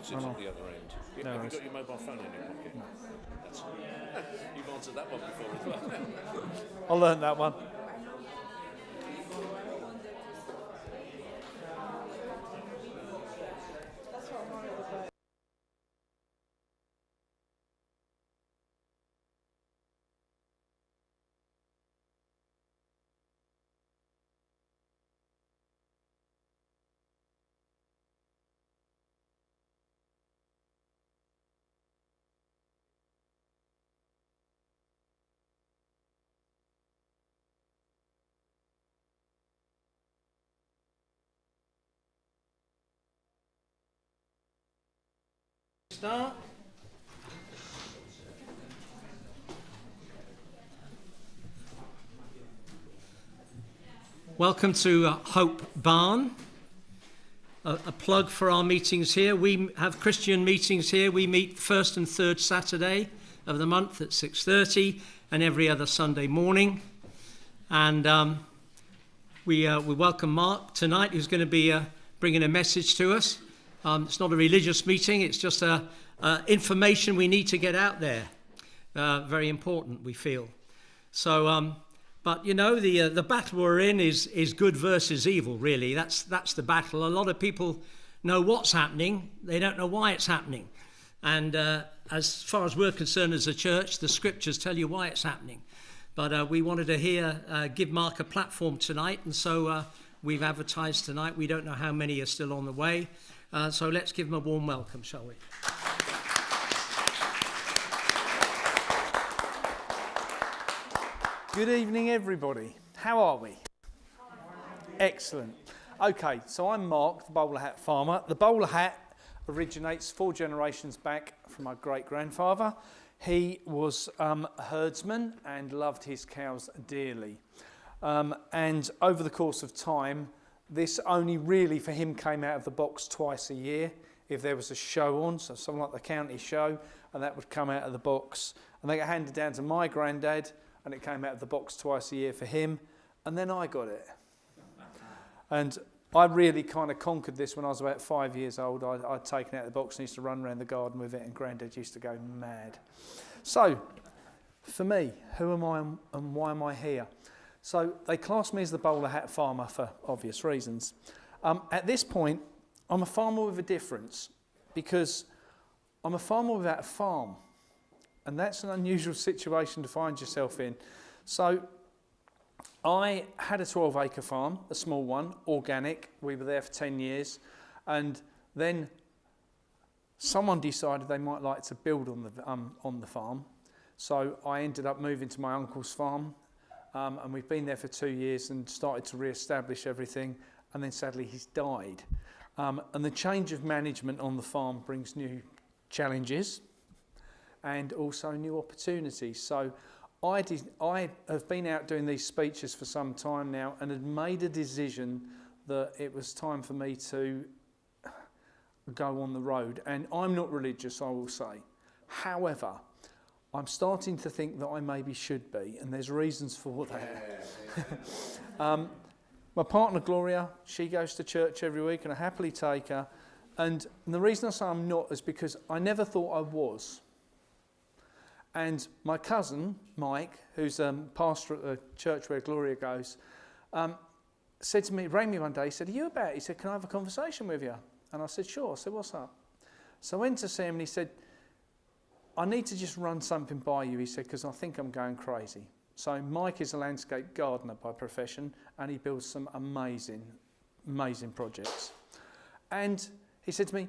sits at the other end. Have you got your mobile phone in your pocket? No. You've answered that one before as well. I learned that one. Start. Welcome to Hope Barn. A plug for our meetings here. We have Christian meetings here. We meet first and third Saturday of the month at 6:30 and every other Sunday morning. And we welcome Mark tonight, who's going to be bringing a message to us. It's not a religious meeting, it's just information we need to get out there. Very important, we feel. So, but you know, the battle we're in is good versus evil, really. That's the battle. A lot of people know what's happening, they don't know why it's happening. And as far as we're concerned as a church, the scriptures tell you why it's happening. But we wanted to give Mark a platform tonight, and so we've advertised tonight. We don't know how many are still on the way. So let's give them a warm welcome, shall we? Good evening, everybody. How are we? Excellent. Okay, so I'm Mark, the bowler hat farmer. The bowler hat originates 4 generations back from my great-grandfather. He was a herdsman and loved his cows dearly. And over the course of time, this only really for him came out of the box twice a year if there was a show on, so something like the county show, and that would come out of the box. And they got handed down to my granddad, and it came out of the box twice a year for him, and then I got it. And I really kind of conquered this when I was about 5 years old. I'd taken it out of the box and used to run around the garden with it, and granddad used to go mad. So, for me, who am I and why am I here? So they class me as the bowler hat farmer for obvious reasons. At this point, I'm a farmer with a difference because I'm a farmer without a farm. And that's an unusual situation to find yourself in. So I had a 12-acre farm, a small one, organic. We were there for 10 years. And then someone decided they might like to build on the farm. So I ended up moving to my uncle's farm. And we've been there for 2 years and started to re-establish everything, and then sadly he's died. And the change of management on the farm brings new challenges and also new opportunities. So I have been out doing these speeches for some time now and had made a decision that it was time for me to go on the road. And I'm not religious, I will say. However, I'm starting to think that I maybe should be, and there's reasons for that. My partner Gloria, she goes to church every week, and I happily take her. And the reason I say I'm not is because I never thought I was. And my cousin, Mike, who's pastor at the church where Gloria goes, said to me, rang me one day, he said, "Are you about?" He said, "Can I have a conversation with you?" And I said, "Sure." I said, "What's up?" So I went to see him, and he said, "I need to just run something by you," he said, "because I think I'm going crazy." So Mike is a landscape gardener by profession, and he builds some amazing, amazing projects. And he said to me,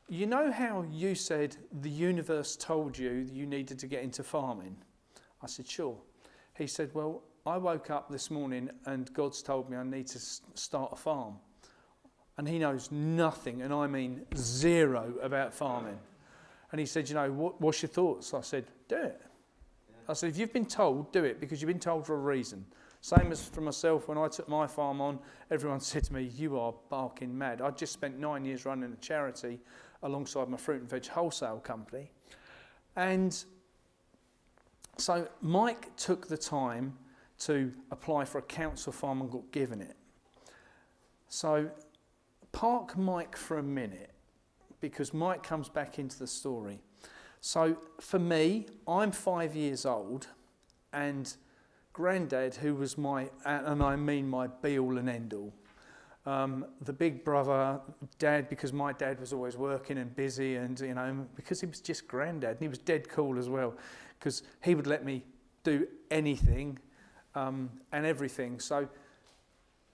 "You know how you said the universe told you that you needed to get into farming?" I said, "Sure." He said, "Well, I woke up this morning and God's told me I need to start a farm." And he knows nothing, and I mean zero, about farming. And he said, "You know, what's your thoughts?" I said, "Do it." I said, "If you've been told, do it, because you've been told for a reason." Same as for myself, when I took my farm on, everyone said to me, "You are barking mad." I'd just spent 9 years running a charity alongside my fruit and veg wholesale company. And so Mike took the time to apply for a council farm and got given it. So park Mike for a minute, because Mike comes back into the story. So for me, I'm 5 years old, and Grandad, who was my, and I mean my be-all and end-all, the big brother, Dad, because my dad was always working and busy, and you know, because he was just Grandad, and he was dead cool as well, because he would let me do anything and everything. So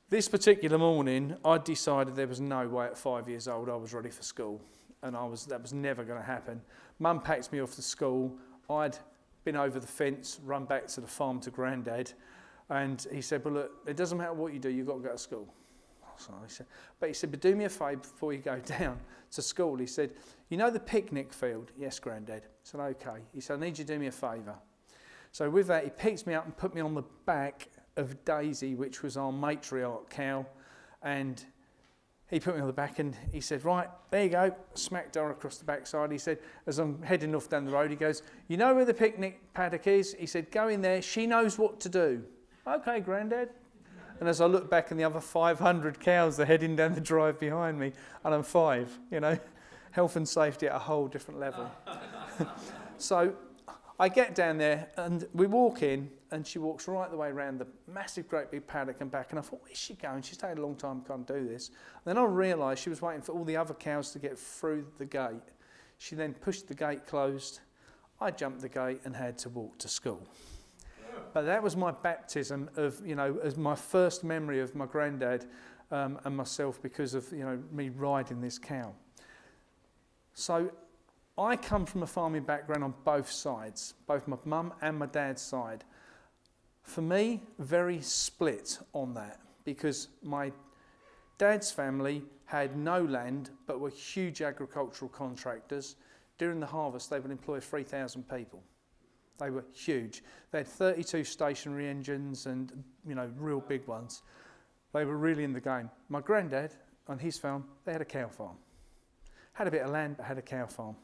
this particular morning, I decided there was no way at 5 years old I was ready for school, and that was never going to happen. Mum packed me off to school. I'd been over the fence, run back to the farm to Grandad, and he said, "Well, look, it doesn't matter what you do, you've got to go to school." So he said, "But do me a favour before you go down to school." He said, "You know the picnic field?" "Yes, Grandad." I said, "Okay." He said, "I need you to do me a favour." So with that, he picked me up and put me on the back of Daisy, which was our matriarch cow, and he put me on the back and he said, "Right, there you go," smacked her across the backside. He said, as I'm heading off down the road, he goes, "You know where the picnic paddock is?" He said, "Go in there, she knows what to do." "Okay, Grandad." And as I look back and the other 500 cows are heading down the drive behind me, and I'm 5, you know, health and safety at a whole different level. So I get down there and we walk in, and she walks right the way around the massive, great big paddock and back. And I thought, where's she going? She's taking a long time, can't do this. And then I realised she was waiting for all the other cows to get through the gate. She then pushed the gate closed. I jumped the gate and had to walk to school. But that was my baptism of, you know, as my first memory of my Grandad and myself, because of, you know, me riding this cow. So I come from a farming background on both sides, both my mum and my dad's side. For me, very split on that, because my dad's family had no land but were huge agricultural contractors. During the harvest, they would employ 3,000 people. They were huge. They had 32 stationary engines and, you know, real big ones. They were really in the game. My Grandad, on his farm, they had a cow farm. Had a bit of land, but had a cow farm.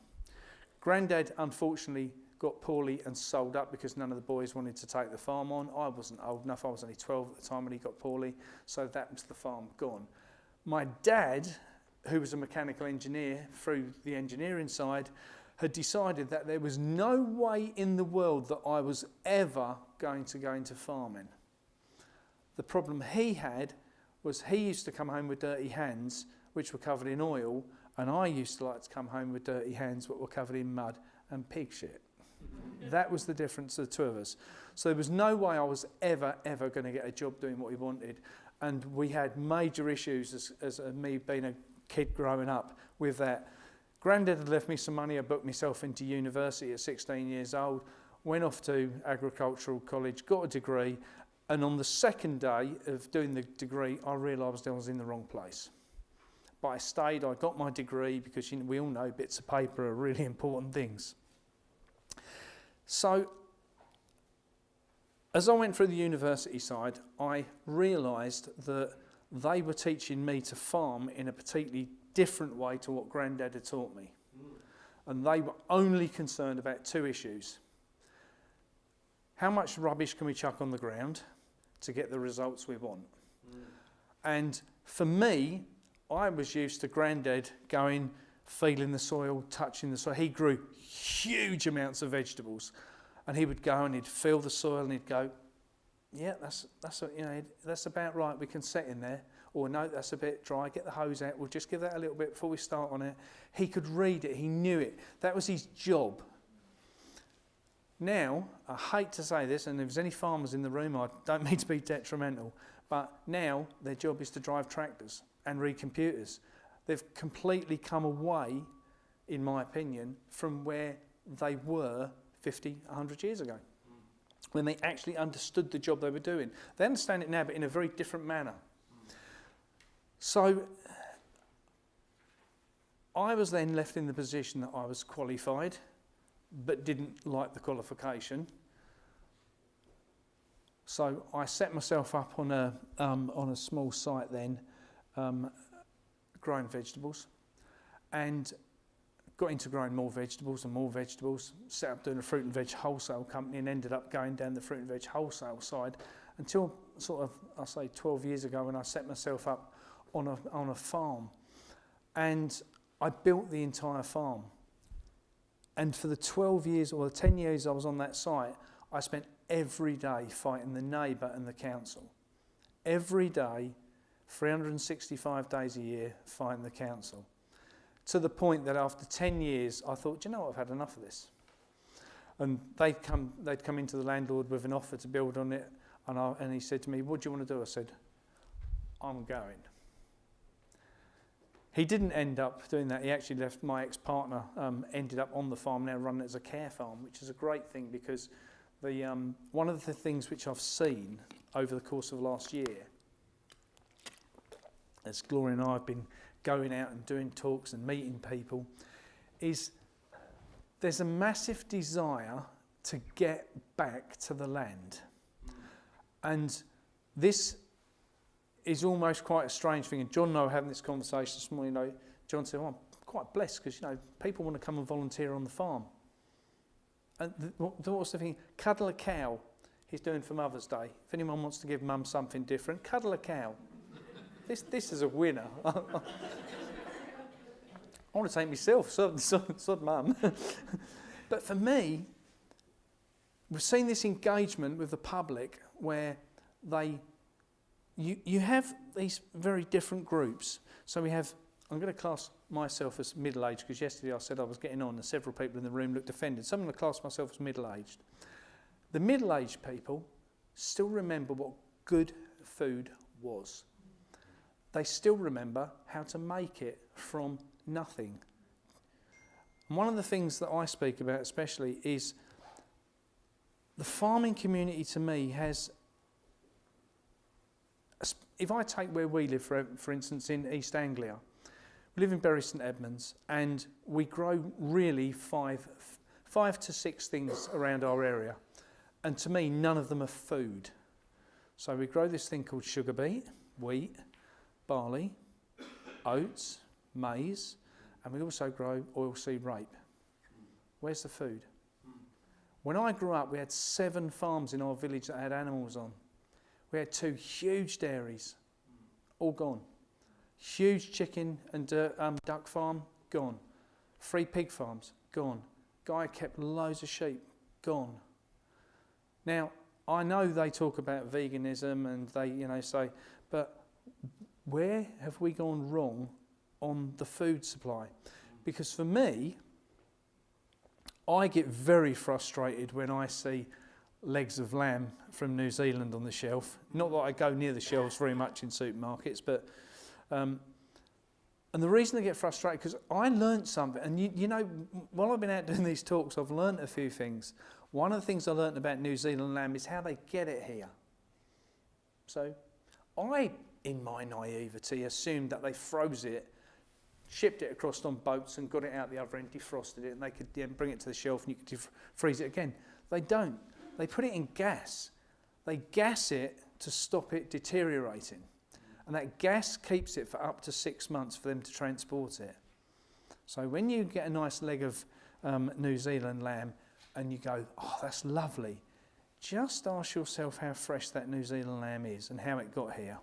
Grandad, unfortunately, got poorly and sold up because none of the boys wanted to take the farm on. I wasn't old enough. I was only 12 at the time when he got poorly. So that was the farm gone. My dad, who was a mechanical engineer through the engineering side, had decided that there was no way in the world that I was ever going to go into farming. The problem he had was he used to come home with dirty hands, which were covered in oil, and I used to like to come home with dirty hands, which were covered in mud and pig shit. That was the difference of the two of us. So there was no way I was ever going to get a job doing what he wanted. And we had major issues as me being a kid growing up with that. Grandad had left me some money. I booked myself into university at 16 years old, went off to agricultural college, got a degree, and on the second day of doing the degree, I realised I was in the wrong place. But I stayed, I got my degree, because we all know bits of paper are really important things. So, as I went through the university side, I realised that they were teaching me to farm in a particularly different way to what Grandad had taught me. And they were only concerned about two issues. How much rubbish can we chuck on the ground to get the results we want? And for me, I was used to Grandad going, feeling the soil, touching the soil. He grew huge amounts of vegetables, and he would go and he'd feel the soil and he'd go, "Yeah, that's about right. We can set in there." Or, "No, that's a bit dry. Get the hose out. We'll just give that a little bit before we start on it." He could read it. He knew it. That was his job. Now, I hate to say this, and if there's any farmers in the room, I don't mean to be detrimental, but now their job is to drive tractors and read computers. They've completely come away, in my opinion, from where they were 50, 100 years ago, when they actually understood the job they were doing. They understand it now, but in a very different manner. So I was then left in the position that I was qualified, but didn't like the qualification. So I set myself up on a small site then, growing vegetables, and got into growing more vegetables and more vegetables, set up doing a fruit and veg wholesale company, and ended up going down the fruit and veg wholesale side until sort of, I'll say 12 years ago, when I set myself up on a farm. And I built the entire farm. And for the 12 years or the 10 years I was on that site, I spent every day fighting the neighbour and the council. Every day, 365 days a year, fighting the council. To the point that after 10 years, I thought, do you know what, I've had enough of this. And they'd come into the landlord with an offer to build on it, and he said to me, what do you want to do? I said, I'm going. He didn't end up doing that. He actually left. My ex-partner ended up on the farm now, running it as a care farm, which is a great thing because one of the things which I've seen over the course of last year, as Gloria and I have been going out and doing talks and meeting people, is there's a massive desire to get back to the land. And this is almost quite a strange thing. And John and I were having this conversation this morning. John said, well, I'm quite blessed because, people want to come and volunteer on the farm. And what's the thing? Cuddle a cow. He's doing for Mother's Day. If anyone wants to give Mum something different, cuddle a cow. This is a winner. I want to take myself, sod Mum. But for me, we've seen this engagement with the public where you have these very different groups. So we have, I'm going to class myself as middle-aged because yesterday I said I was getting on and several people in the room looked offended. So I'm going to class myself as middle-aged. The middle-aged people still remember what good food was. They still remember how to make it from nothing. And one of the things that I speak about especially is the farming community to me has, if I take where we live, for instance, in East Anglia, we live in Bury St Edmunds and we grow really five to six things around our area. And to me, none of them are food. So we grow this thing called sugar beet, wheat, barley, oats, maize, and we also grow oilseed rape. Where's the food? When I grew up, we had 7 farms in our village that had animals on. We had 2 huge dairies, all gone. Huge chicken and duck farm, gone. 3 pig farms, gone. Guy kept loads of sheep, gone. Now, I know they talk about veganism and they, say, but where have we gone wrong on the food supply? Because for me, I get very frustrated when I see legs of lamb from New Zealand on the shelf. Not that I go near the shelves very much in supermarkets, but and the reason I get frustrated because I learnt something, and while I've been out doing these talks, I've learnt a few things. One of the things I learnt about New Zealand lamb is how they get it here. So I, in my naivety, assumed that they froze it, shipped it across on boats and got it out the other end, defrosted it, and they could then bring it to the shelf and you could freeze it again. They don't. They put it in gas. They gas it to stop it deteriorating. And that gas keeps it for up to 6 months for them to transport it. So when you get a nice leg of New Zealand lamb and you go, oh, that's lovely, just ask yourself how fresh that New Zealand lamb is and how it got here.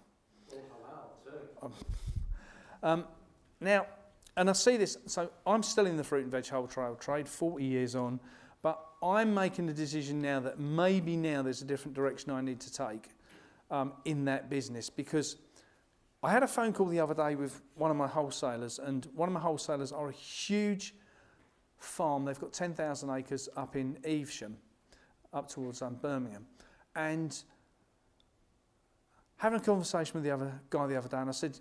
Now, and I see this, so I'm still in the fruit and veg wholesale trade, 40 years on, but I'm making the decision now that maybe now there's a different direction I need to take in that business, because I had a phone call the other day with one of my wholesalers, and one of my wholesalers are a huge farm. They've got 10,000 acres up in Evesham, up towards Birmingham, and having a conversation with the other guy the other day, and I said,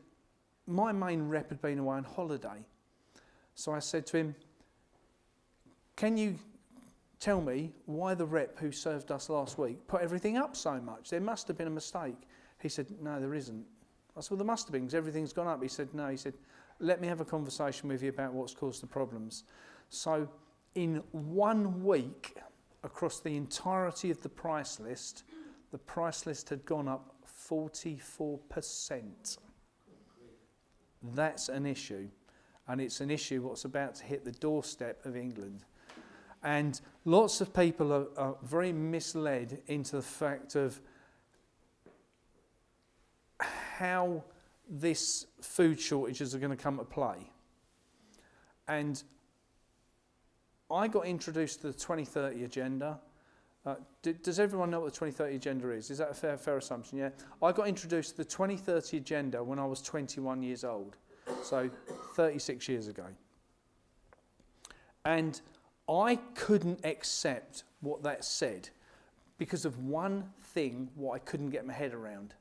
my main rep had been away on holiday. So I said to him, can you tell me why the rep who served us last week put everything up so much? There must have been a mistake. He said, no, there isn't. I said, well, there must have been because everything's gone up. He said, no. He said, let me have a conversation with you about what's caused the problems. So in 1 week, across the entirety of the price list had gone up 44%. That's an issue, and it's an issue what's about to hit the doorstep of England. And lots of people are very misled into the fact of how this food shortages are going to come to play. And I got introduced to the 2030 agenda. Does everyone know what the 2030 agenda is? Is that a fair assumption? Yeah. I got introduced to the 2030 agenda when I was 21 years old, so 36 years ago. And I couldn't accept what that said because of one thing what I couldn't get my head around.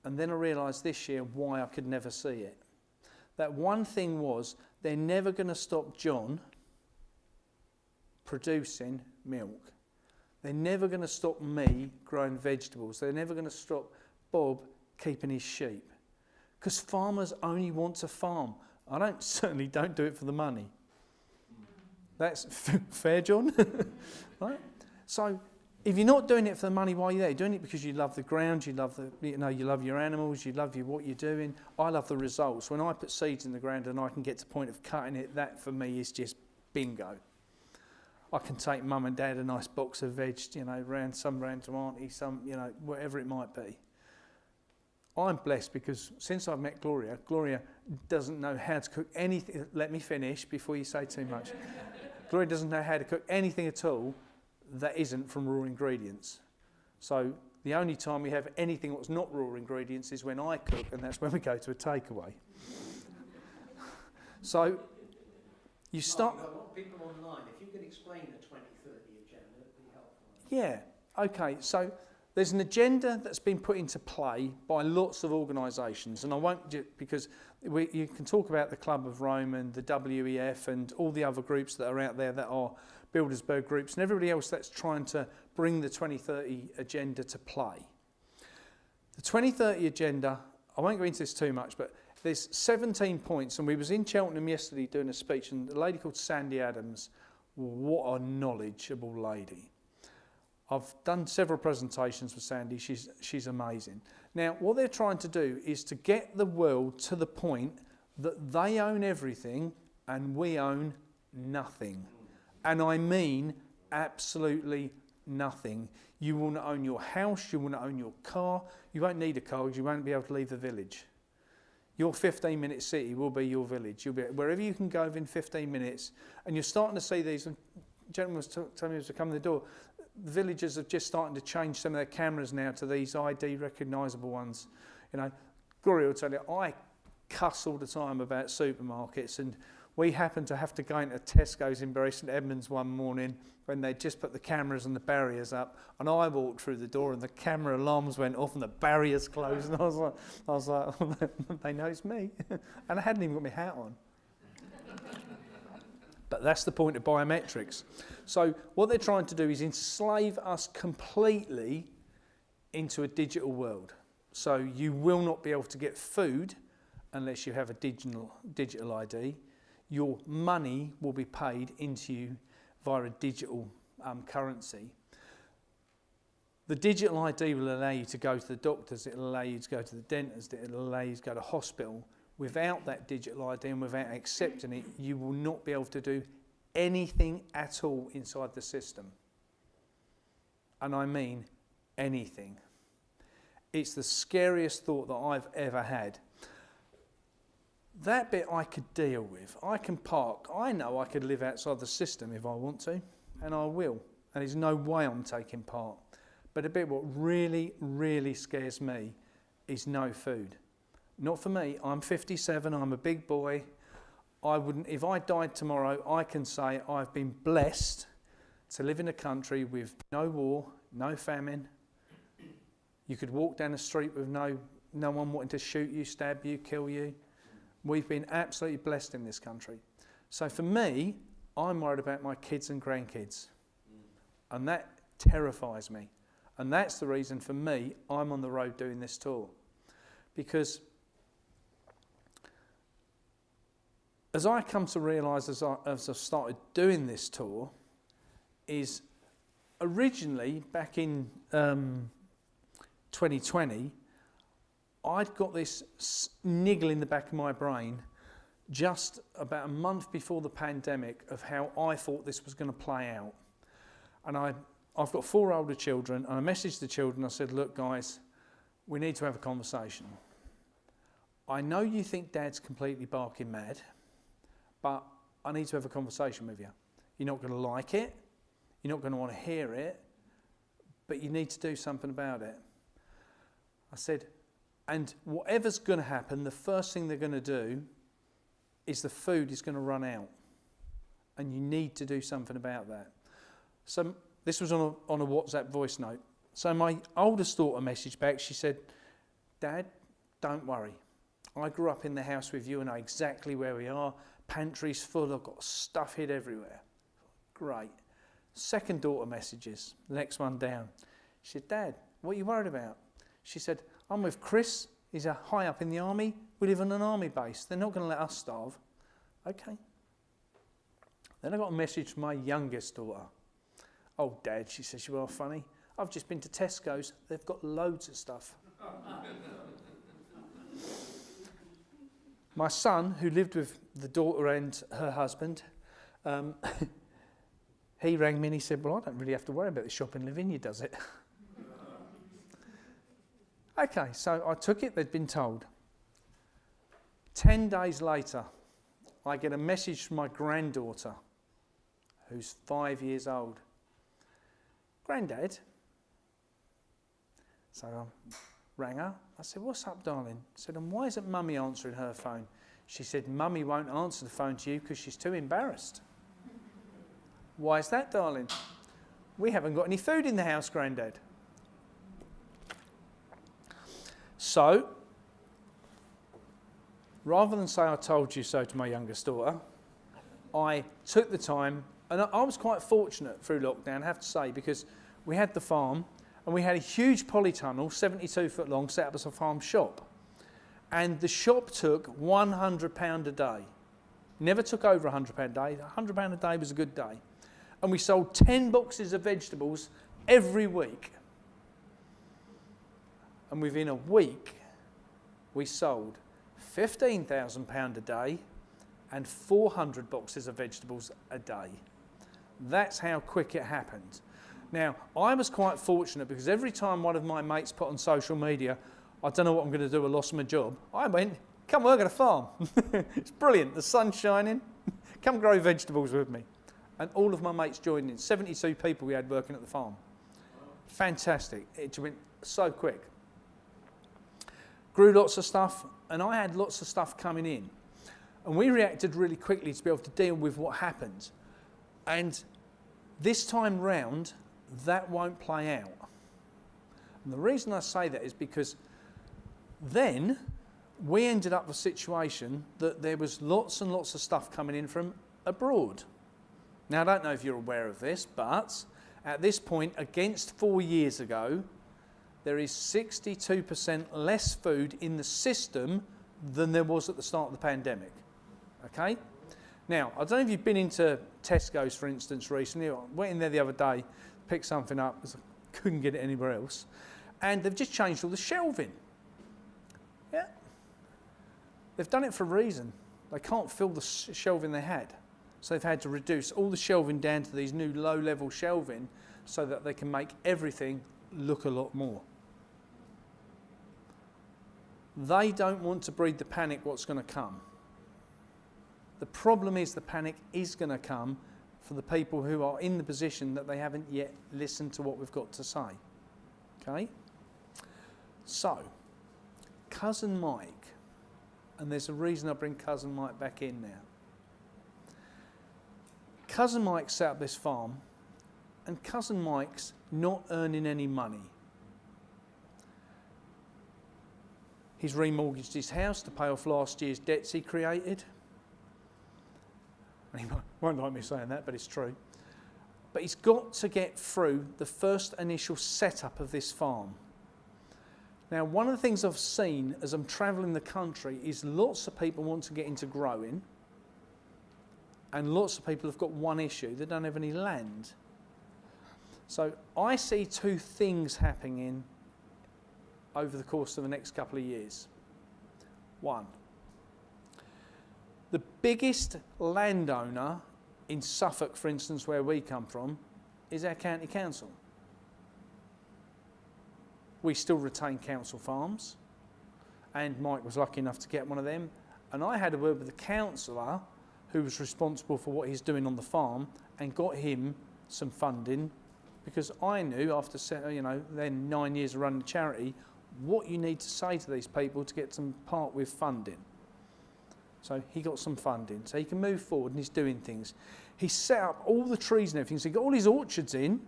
And then I realised this year why I could never see it. That one thing was they're never going to stop John producing milk. They're never going to stop me growing vegetables. They're never going to stop Bob keeping his sheep. Because farmers only want to farm. I certainly don't do it for the money. That's fair, John? Right? So if you're not doing it for the money, why are you there? You're doing it because you love the ground, you love you love your animals, you love what you're doing. I love the results. When I put seeds in the ground and I can get to the point of cutting it, that for me is just bingo. I can take mum and dad a nice box of veg, round to auntie, whatever it might be. I'm blessed because since I've met Gloria doesn't know how to cook anything. Let me finish before you say too much. Gloria doesn't know how to cook anything at all that isn't from raw ingredients. So the only time we have anything that's not raw ingredients is when I cook, and that's when we go to a takeaway. So you start... We've got a lot of people online. If you could explain the 2030 agenda, it would be helpful. Yeah, okay. So there's an agenda that's been put into play by lots of organisations, and I won't because you can talk about the Club of Rome and the WEF and all the other groups that are out there that are Bilderberg groups and everybody else that's trying to bring the 2030 agenda to play. The 2030 agenda, I won't go into this too much, but there's 17 points, and we was in Cheltenham yesterday doing a speech, and a lady called Sandy Adams, what a knowledgeable lady. I've done several presentations with Sandy. She's amazing. Now, what they're trying to do is to get the world to the point that they own everything and we own nothing. And I mean absolutely nothing. You will not own your house, you will not own your car. You won't need a car because you won't be able to leave the village. Your 15-minute city will be your village. You'll be wherever you can go within 15 minutes. And you're starting to see these. And gentleman was telling me as I come to the door, the villagers are just starting to change some of their cameras now to these ID recognisable ones. Gloria will tell you, I cuss all the time about supermarkets, and we happened to have to go into Tesco's in Bury St Edmunds one morning when they just put the cameras and the barriers up, and I walked through the door and the camera alarms went off and the barriers closed, and I was like, they know it's me, and I hadn't even got my hat on. But that's the point of biometrics. So what they're trying to do is enslave us completely into a digital world. So you will not be able to get food unless you have a digital ID. Your money will be paid into you via a digital currency. The digital ID will allow you to go to the doctors, it will allow you to go to the dentist, it will allow you to go to hospital. Without that digital ID and without accepting it, you will not be able to do anything at all inside the system. And I mean anything. It's the scariest thought that I've ever had. That bit I could deal with. I can park. I know I could live outside the system if I want to, and I will. And there's no way I'm taking part. But the bit what really, really scares me is no food. Not for me. I'm 57. I'm a big boy. If I died tomorrow, I can say I've been blessed to live in a country with no war, no famine. You could walk down the street with no one wanting to shoot you, stab you, kill you. We've been absolutely blessed in this country. So for me, I'm worried about my kids and grandkids. And that terrifies me. And that's the reason for me, I'm on the road doing this tour. Because as I come to realise as I've started doing this tour, is originally back in 2020, I'd got this niggle in the back of my brain just about a month before the pandemic of how I thought this was going to play out. And I've got 4 older children, and I messaged the children, I said, look guys, we need to have a conversation. I know you think Dad's completely barking mad, but I need to have a conversation with you. You're not going to like it. You're not going to want to hear it, but you need to do something about it. I said, and whatever's going to happen, the first thing they're going to do is the food is going to run out. And you need to do something about that. So this was on a WhatsApp voice note. So my oldest daughter messaged back. She said, Dad, don't worry. I grew up in the house with you and know exactly where we are. Pantry's full. I've got stuff hid everywhere. Great. Second daughter messages. The next one down. She said, Dad, what are you worried about? She said, I'm with Chris. He's a high up in the army. We live on an army base. They're not going to let us starve. Okay. Then I got a message from my youngest daughter. Oh, Dad, she says, you are funny. I've just been to Tesco's. They've got loads of stuff. My son, who lived with the daughter and her husband, he rang me and he said, well, I don't really have to worry about the shopping. Lavinia does it. Okay, so I took it. They'd been told. 10 days later, I get a message from my granddaughter, who's 5 years old. Granddad. So I rang her. I said, what's up, darling? I said, and why isn't Mummy answering her phone? She said, Mummy won't answer the phone to you because she's too embarrassed. Why is that, darling? We haven't got any food in the house, Granddad. So, rather than say I told you so to my youngest daughter, I took the time, and I was quite fortunate through lockdown, I have to say, because we had the farm, and we had a huge polytunnel, 72 foot long, set up as a farm shop. And the shop took £100 a day. Never took over £100 a day. £100 a day was a good day. And we sold 10 boxes of vegetables every week. And within a week, we sold £15,000 a day and 400 boxes of vegetables a day. That's how quick it happened. Now, I was quite fortunate because every time one of my mates put on social media, I don't know what I'm going to do, I lost my job, I went, come work at a farm. It's brilliant, the sun's shining, come grow vegetables with me. And all of my mates joined in, 72 people we had working at the farm. Fantastic, it went so quick. Grew lots of stuff, and I had lots of stuff coming in. And we reacted really quickly to be able to deal with what happened. And this time round, that won't play out. And the reason I say that is because then we ended up with a situation that there was lots and lots of stuff coming in from abroad. Now, I don't know if you're aware of this, but at this point, against 4 years ago, there is 62% less food in the system than there was at the start of the pandemic. Okay? Now, I don't know if you've been into Tesco's, for instance, recently. I went in there the other day, picked something up because I couldn't get it anywhere else. And they've just changed all the shelving. Yeah. They've done it for a reason. They can't fill the shelving they had. So they've had to reduce all the shelving down to these new low-level shelving so that they can make everything look a lot more. They don't want to breed the panic what's going to come. The problem is the panic is going to come for the people who are in the position that they haven't yet listened to what we've got to say. Okay? So, Cousin Mike, and there's a reason I bring Cousin Mike back in now. Cousin Mike set up this farm, and Cousin Mike's not earning any money. He's remortgaged his house to pay off last year's debts he created. And he won't like me saying that, but it's true. But he's got to get through the first initial setup of this farm. Now, one of the things I've seen as I'm travelling the country is lots of people want to get into growing, and lots of people have got one issue: they don't have any land. So I see two things happening over the course of the next couple of years. One, the biggest landowner in Suffolk, for instance, where we come from, is our county council. We still retain council farms, and Mike was lucky enough to get one of them. And I had a word with the councillor who was responsible for what he's doing on the farm and got him some funding, because I knew after then 9 years of running the charity what you need to say to these people to get some part with funding. So he got some funding, so he can move forward and he's doing things. He set up all the trees and everything, so he got all his orchards in.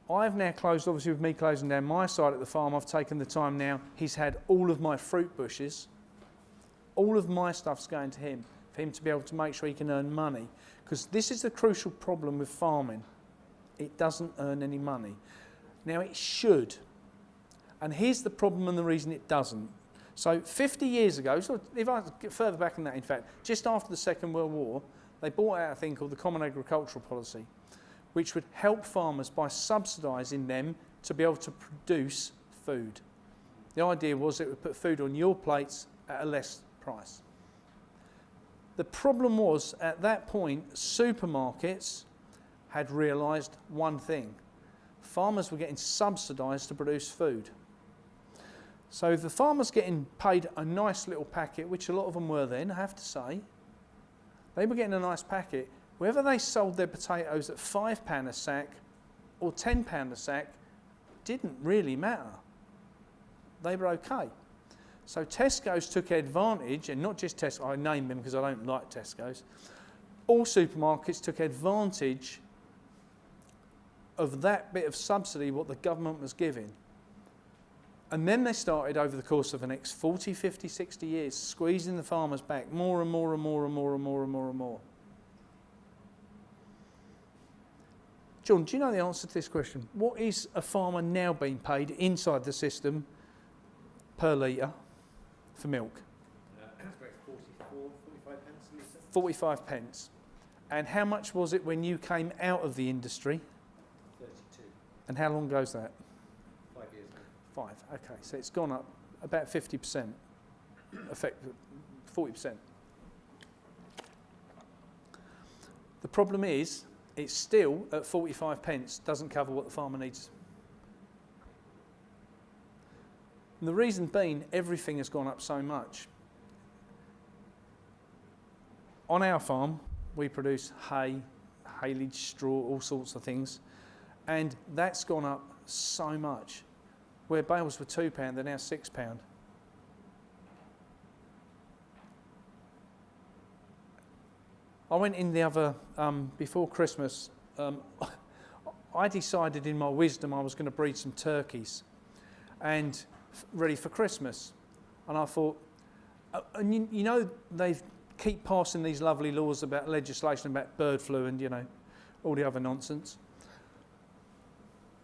I've now closed, obviously with me closing down my side at the farm, I've taken the time now, he's had all of my fruit bushes, all of my stuff's going to him, for him to be able to make sure he can earn money. Because this is the crucial problem with farming. It doesn't earn any money. Now it should. And here's the problem and the reason it doesn't. So 50 years ago, so if I get further back than that in fact, just after the Second World War, they brought out a thing called the Common Agricultural Policy, which would help farmers by subsidising them to be able to produce food. The idea was it would put food on your plates at a less price. The problem was, at that point, supermarkets had realised one thing. Farmers were getting subsidised to produce food. So if the farmer's getting paid a nice little packet, which a lot of them were then, I have to say, they were getting a nice packet. Whether they sold their potatoes at £5 a sack or £10 a sack didn't really matter. They were okay. So Tesco's took advantage, and not just Tesco, I name them because I don't like Tesco's, all supermarkets took advantage of that bit of subsidy what the government was giving. And then they started over the course of the next 40, 50, 60 years squeezing the farmers back more and more and more and more and more and more and more. John, do you know the answer to this question? What is a farmer now being paid inside the system per litre for milk? 45 pence a litre. 45 pence. And how much was it when you came out of the industry? 32. And how long ago is that? 5 years ago. 5, okay. So it's gone up about 50%, 40%. The problem is, it's still at 45 pence, doesn't cover what the farmer needs. And the reason being, everything has gone up so much. On our farm, we produce hay, haylage, straw, all sorts of things, and that's gone up so much. Where bales were £2, they're now £6. I went in the other, before Christmas, I decided in my wisdom I was going to breed some turkeys and ready for Christmas. And I thought, and you know, they keep passing these lovely laws about legislation about bird flu and, you know, all the other nonsense.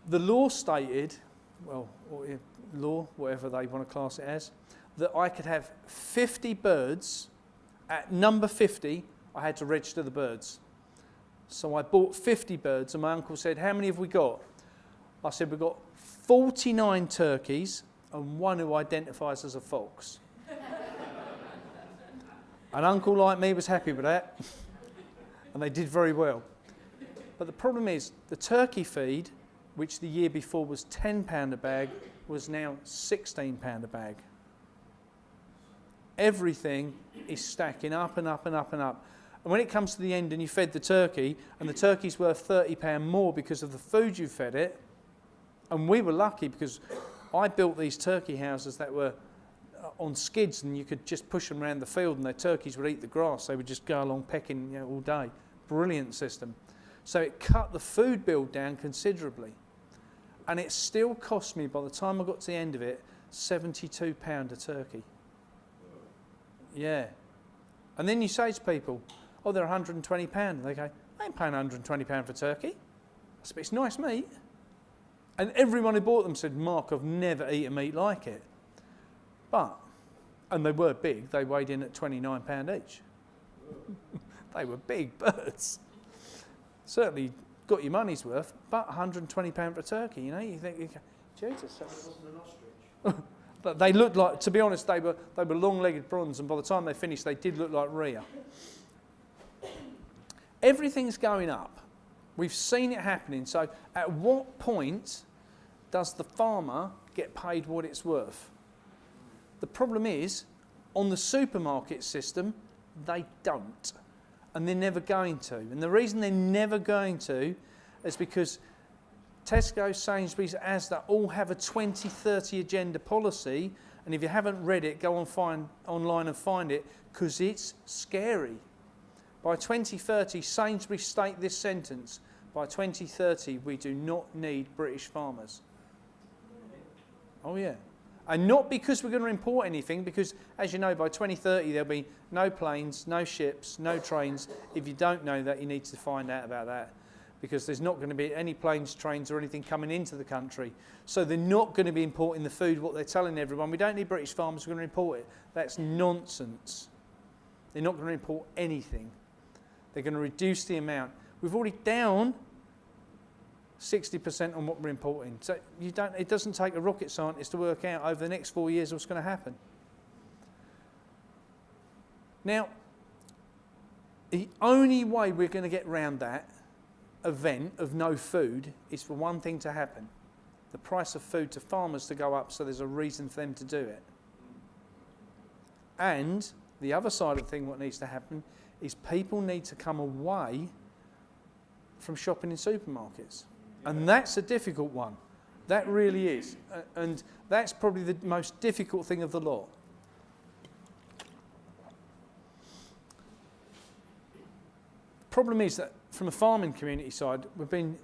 The law stated, well, law, whatever they want to class it as, that I could have 50 birds. At number 50, I had to register the birds. So I bought 50 birds, and my uncle said, how many have we got? I said, we've got 49 turkeys and one who identifies as a fox. An uncle like me was happy with that, and they did very well. But the problem is, the turkey feed, which the year before was £10 a bag, was now £16 a bag. Everything is stacking up and up and up and up. And when it comes to the end and you fed the turkey, and the turkey's worth £30 more because of the food you fed it, and we were lucky because I built these turkey houses that were on skids, and you could just push them around the field and the turkeys would eat the grass. They would just go along pecking, you know, all day. Brilliant system. So it cut the food bill down considerably. And it still cost me, by the time I got to the end of it, £72 a turkey. Yeah. And then you say to people, oh, they're £120. And they go, I ain't paying £120 for turkey. I said, it's nice meat. And everyone who bought them said, Mark, I've never eaten meat like it. But, and they were big, they weighed in at £29 each. They were big birds. Certainly got your money's worth, but £120 for a turkey, you know, you think, Jesus. It wasn't an ostrich. But they looked like, to be honest, they were long-legged prawns, and by the time they finished, they did look like rhea. Everything's going up. We've seen it happening. So at what point does the farmer get paid what it's worth? The problem is, on the supermarket system, They don't. And they're never going to. And the reason they're never going to is because Tesco, Sainsbury's, Asda all have a 2030 agenda policy. And if you haven't read it, go online and find it, because it's scary. By 2030, Sainsbury's state this sentence: by 2030, we do not need British farmers. Oh yeah. And not because we're going to import anything, because as you know, by 2030 there'll be no planes, no ships, no trains. If you don't know that, you need to find out about that, because there's not going to be any planes, trains or anything coming into the country. So they're not going to be importing the food. What they're telling everyone, we don't need British farmers, we're going to import it. That's nonsense. They're not going to import anything. They're going to reduce the amount. We've already down 60% on what we're importing. So it doesn't take a rocket scientist to work out over the next 4 years what's going to happen. Now, the only way we're going to get round that event of no food is for one thing to happen: the price of food to farmers to go up, so there's a reason for them to do it. And the other side of the thing, what needs to happen is people need to come away from shopping in supermarkets. And that's a difficult one. That really is. And that's probably the most difficult thing of the lot. The problem is that from a farming community side, we've been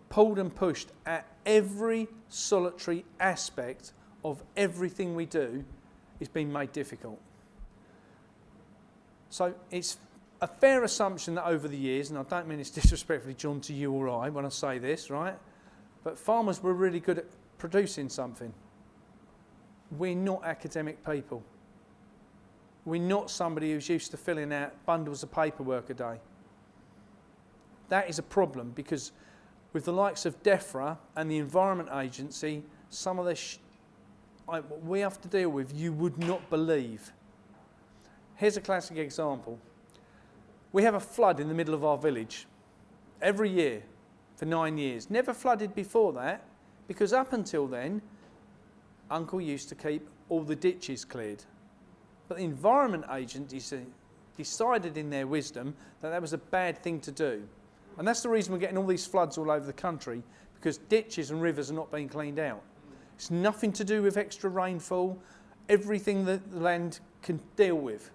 pulled and pushed at every solitary aspect of everything we do is being made difficult. So it's a fair assumption that over the years, and I don't mean it's disrespectfully, John, to you or I when I say this, right? But farmers were really good at producing something. We're not academic people. We're not somebody who's used to filling out bundles of paperwork a day. That is a problem, because with the likes of DEFRA and the Environment Agency, some of the we have to deal with, you would not believe. Here's a classic example. We have a flood in the middle of our village every year for 9 years. Never flooded before that, because up until then, Uncle used to keep all the ditches cleared. But the Environment Agency decided in their wisdom that that was a bad thing to do. And that's the reason we're getting all these floods all over the country, because ditches and rivers are not being cleaned out. It's nothing to do with extra rainfall, everything that the land can deal with.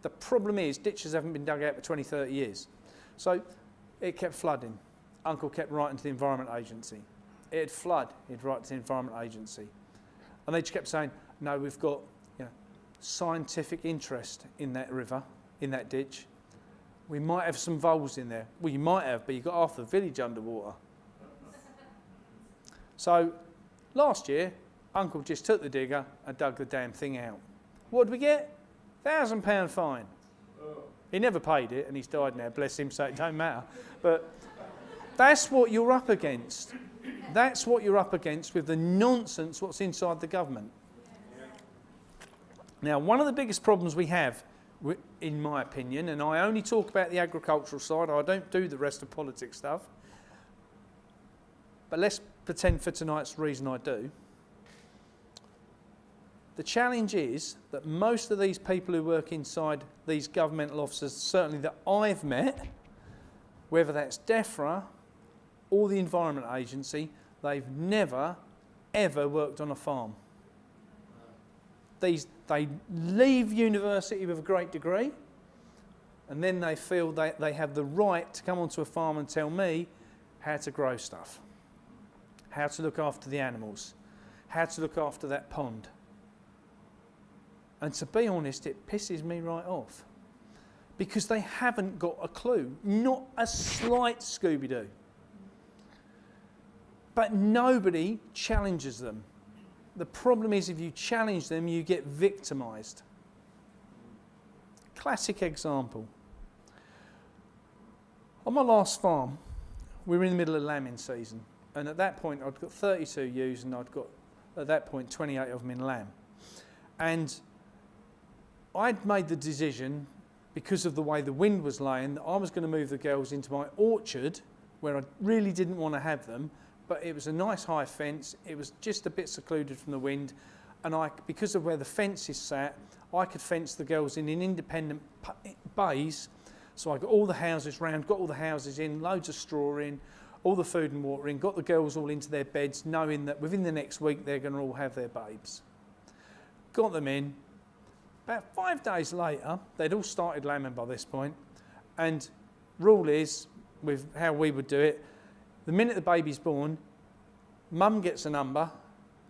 The problem is ditches haven't been dug out for 20, 30 years. So it kept flooding. Uncle kept writing to the Environment Agency. It'd flood, he'd write to the Environment Agency. And they just kept saying, no, we've got scientific interest in that river, in that ditch. We might have some voles in there. Well, you might have, but you've got half the village underwater. So last year, Uncle just took the digger and dug the damn thing out. What did we get? £1,000 fine. He never paid it, and he's died now, bless him, so it don't matter. But that's what you're up against. That's what you're up against with the nonsense what's inside the government. Now, one of the biggest problems we have, in my opinion, and I only talk about the agricultural side, I don't do the rest of politics stuff, but let's pretend for tonight's reason I do. The challenge is that most of these people who work inside these governmental offices, certainly that I've met, whether that's DEFRA or the Environment Agency, they've never, ever worked on a farm. They leave university with a great degree, and then they feel they have the right to come onto a farm and tell me how to grow stuff, how to look after the animals, how to look after that pond. And to be honest, it pisses me right off, because they haven't got a clue, not a slight Scooby-Doo. But nobody challenges them. The problem is, if you challenge them, you get victimised. Classic example. On my last farm, we were in the middle of lambing season, and at that point I'd got 32 ewes, and I'd got, at that point, 28 of them in lamb. And I'd made the decision, because of the way the wind was laying, that I was going to move the girls into my orchard, where I really didn't want to have them, but it was a nice high fence, it was just a bit secluded from the wind, and because of where the fence is sat, I could fence the girls in independent bays. So I got all the houses round, got all the houses in, loads of straw in, all the food and water in, got the girls all into their beds, knowing that within the next week they're going to all have their babes. Got them in. About 5 days later, they'd all started lambing by this point, and rule is, with how we would do it, the minute the baby's born, mum gets a number,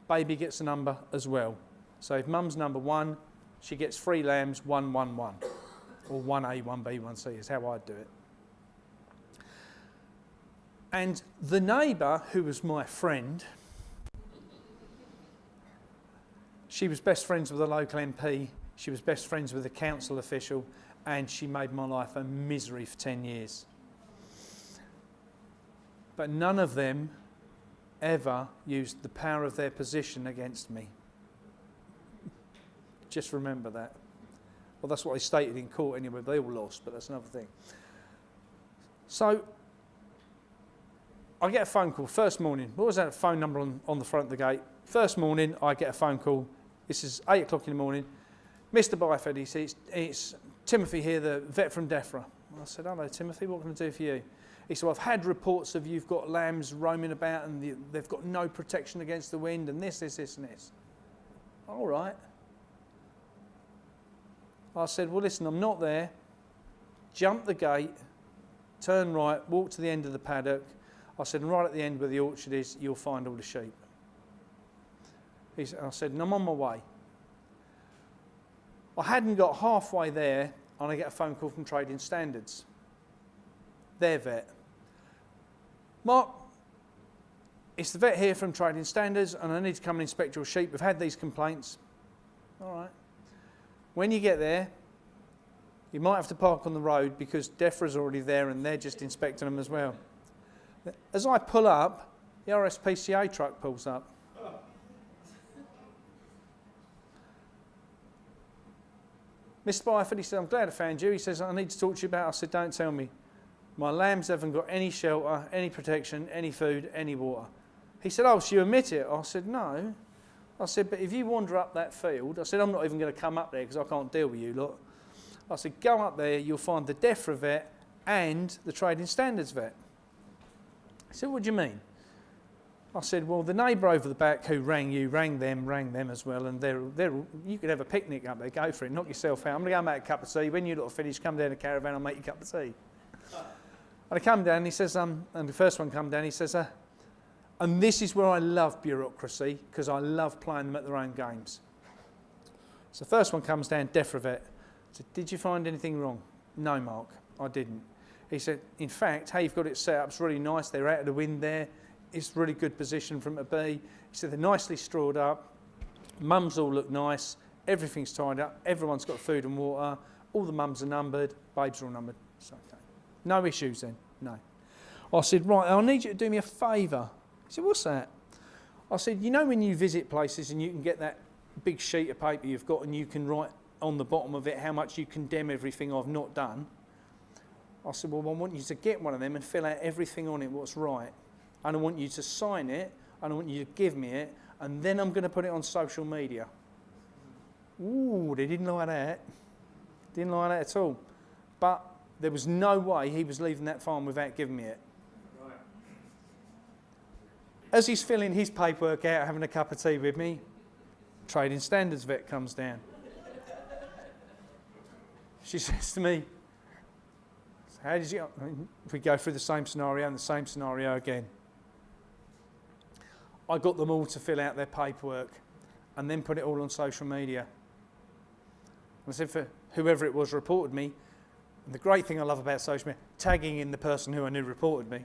baby gets a number as well. So if mum's number 1, she gets 3 lambs, 1, 1, 1. Or 1A, 1B, 1C is how I'd do it. And the neighbour, who was my friend, she was best friends with a local MP, she was best friends with a council official, and she made my life a misery for 10 years. But none of them ever used the power of their position against me. Just remember that. Well, that's what they stated in court anyway, they all lost, but that's another thing. So, I get a phone call first morning. What was that phone number on the front of the gate? First morning, I get a phone call. This is 8 o'clock in the morning. Mr. Byford, he says, it's Timothy here, the vet from DEFRA. I said, hello, Timothy, what can I do for you? He said, well, I've had reports of you've got lambs roaming about and they've got no protection against the wind and this, and this. All right. I said, well, listen, I'm not there. Jump the gate, turn right, walk to the end of the paddock. I said, and right at the end where the orchard is, you'll find all the sheep. I said, and I'm on my way. I hadn't got halfway there, and I get a phone call from Trading Standards. Their vet. Mark, it's the vet here from Trading Standards, and I need to come and inspect your sheep. We've had these complaints. All right. When you get there, you might have to park on the road because DEFRA's already there and they're just inspecting them as well. As I pull up, the RSPCA truck pulls up. Mr. Byford, he said, I'm glad I found you. He says, I need to talk to you about it. I said, don't tell me. My lambs haven't got any shelter, any protection, any food, any water. He said, oh, so you admit it? I said, no. I said, but if you wander up that field, I said, I'm not even going to come up there because I can't deal with you lot. I said, go up there, you'll find the DEFRA vet and the Trading Standards vet. He said, what do you mean? I said, well, the neighbour over the back who rang you, rang them as well, and you could have a picnic up there, go for it, knock yourself out. I'm going to go make a cup of tea. When you lot are finished, come down the caravan, I'll make you a cup of tea. And I come down, he says, and the first one come down, he says, and this is where I love bureaucracy, because I love playing them at their own games. So the first one comes down, DEFRA vet. I said, did you find anything wrong? No, Mark, I didn't. He said, in fact, how you've got it set up is really nice. They're out of the wind there. It's a really good position from a bee. He said, they're nicely strawed up. Mums all look nice. Everything's tied up. Everyone's got food and water. All the mums are numbered. Babes are all numbered. So, okay. No issues then? No. I said, right, I need you to do me a favour. He said, what's that? I said, you know when you visit places and you can get that big sheet of paper you've got and you can write on the bottom of it how much you condemn everything I've not done? I said, well, I want you to get one of them and fill out everything on it what's right. And I want you to sign it, and I want you to give me it, and then I'm going to put it on social media. Ooh, they didn't like that. Didn't like that at all. But there was no way he was leaving that farm without giving me it. Right. As he's filling his paperwork out, having a cup of tea with me, Trading Standards vet comes down. She says to me, how did you... We go through the same scenario and the same scenario again. I got them all to fill out their paperwork and then put it all on social media. I said for whoever it was reported me, and the great thing I love about social media, tagging in the person who I knew reported me.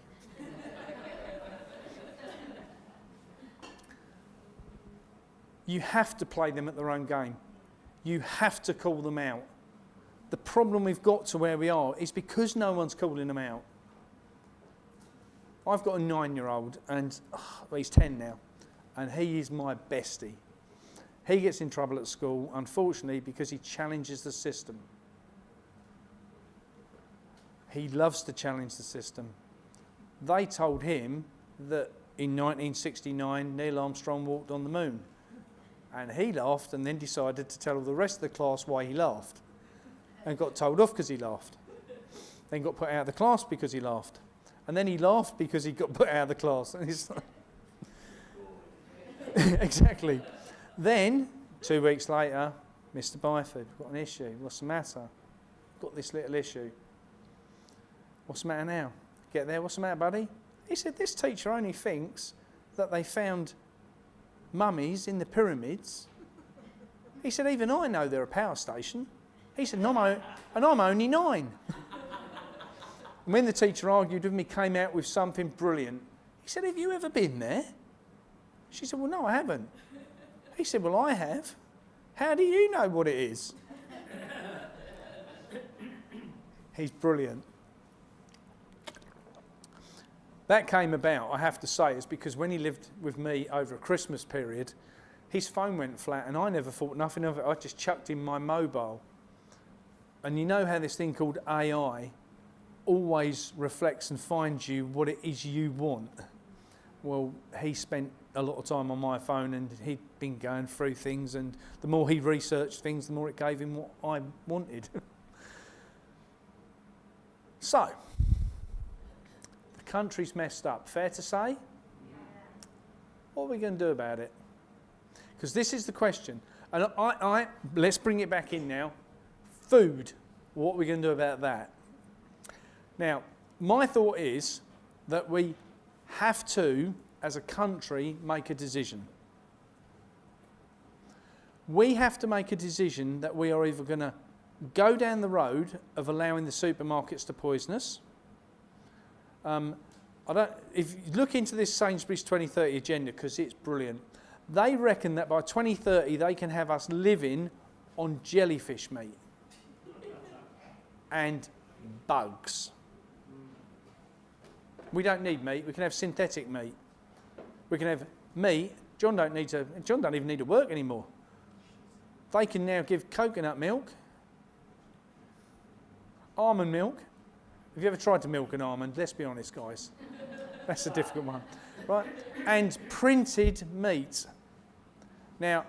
You have to play them at their own game. You have to call them out. The problem we've got to where we are is because no one's calling them out. I've got a 9-year-old, and well, he's 10 now, and he is my bestie. He gets in trouble at school, unfortunately, because he challenges the system. He loves to challenge the system. They told him that in 1969, Neil Armstrong walked on the moon. And he laughed and then decided to tell all the rest of the class why he laughed. And got told off because he laughed. Then got put out of the class because he laughed. And then he laughed because he got put out of the class. And he's like exactly. Then, 2 weeks later, Mr. Byford, got an issue. What's the matter? Got this little issue. What's the matter now? Get there, what's the matter, buddy? He said, this teacher only thinks that they found mummies in the pyramids. He said, even I know they're a power station. He said, and I'm only 9. And when the teacher argued with me, came out with something brilliant. He said, have you ever been there? She said, well, no, I haven't. He said, well, I have. How do you know what it is? He's brilliant. That came about, I have to say, is because when he lived with me over a Christmas period, his phone went flat and I never thought nothing of it. I just chucked in my mobile. And you know how this thing called AI always reflects and finds you what it is you want. Well, he spent a lot of time on my phone and he'd been going through things, and the more he researched things, the more it gave him what I wanted. So, the country's messed up. Fair to say? Yeah. What are we going to do about it? Because this is the question. And let's bring it back in now. Food. What are we going to do about that? Now, my thought is that we have to, as a country, make a decision. We have to make a decision that we are either going to go down the road of allowing the supermarkets to poison us. If you look into this Sainsbury's 2030 agenda, because it's brilliant, they reckon that by 2030 they can have us living on jellyfish meat and bugs. We don't need meat, we can have synthetic meat. We can have meat. John don't even need to work anymore. They can now give coconut milk, almond milk. Have you ever tried to milk an almond? Let's be honest, guys. That's a difficult one. Right? And printed meat. Now,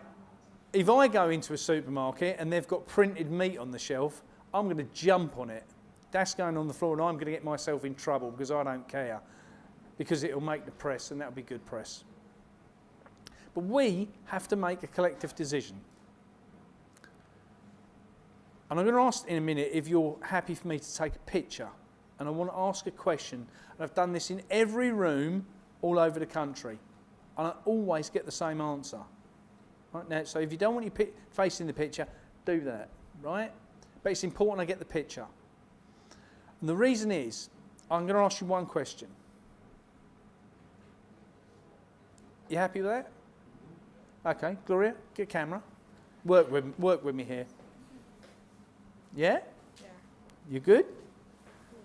if I go into a supermarket and they've got printed meat on the shelf, I'm going to jump on it. That's going on the floor and I'm going to get myself in trouble because I don't care. Because it'll make the press and that'll be good press. But we have to make a collective decision. And I'm going to ask in a minute if you're happy for me to take a picture. And I want to ask a question. And I've done this in every room all over the country. And I always get the same answer. Right now, so if you don't want your face in the picture, do that, right? But it's important I get the picture. And the reason is, I'm going to ask you one question. You happy with that? Okay, Gloria, get a camera. Work with me here. Yeah? Yeah. You good?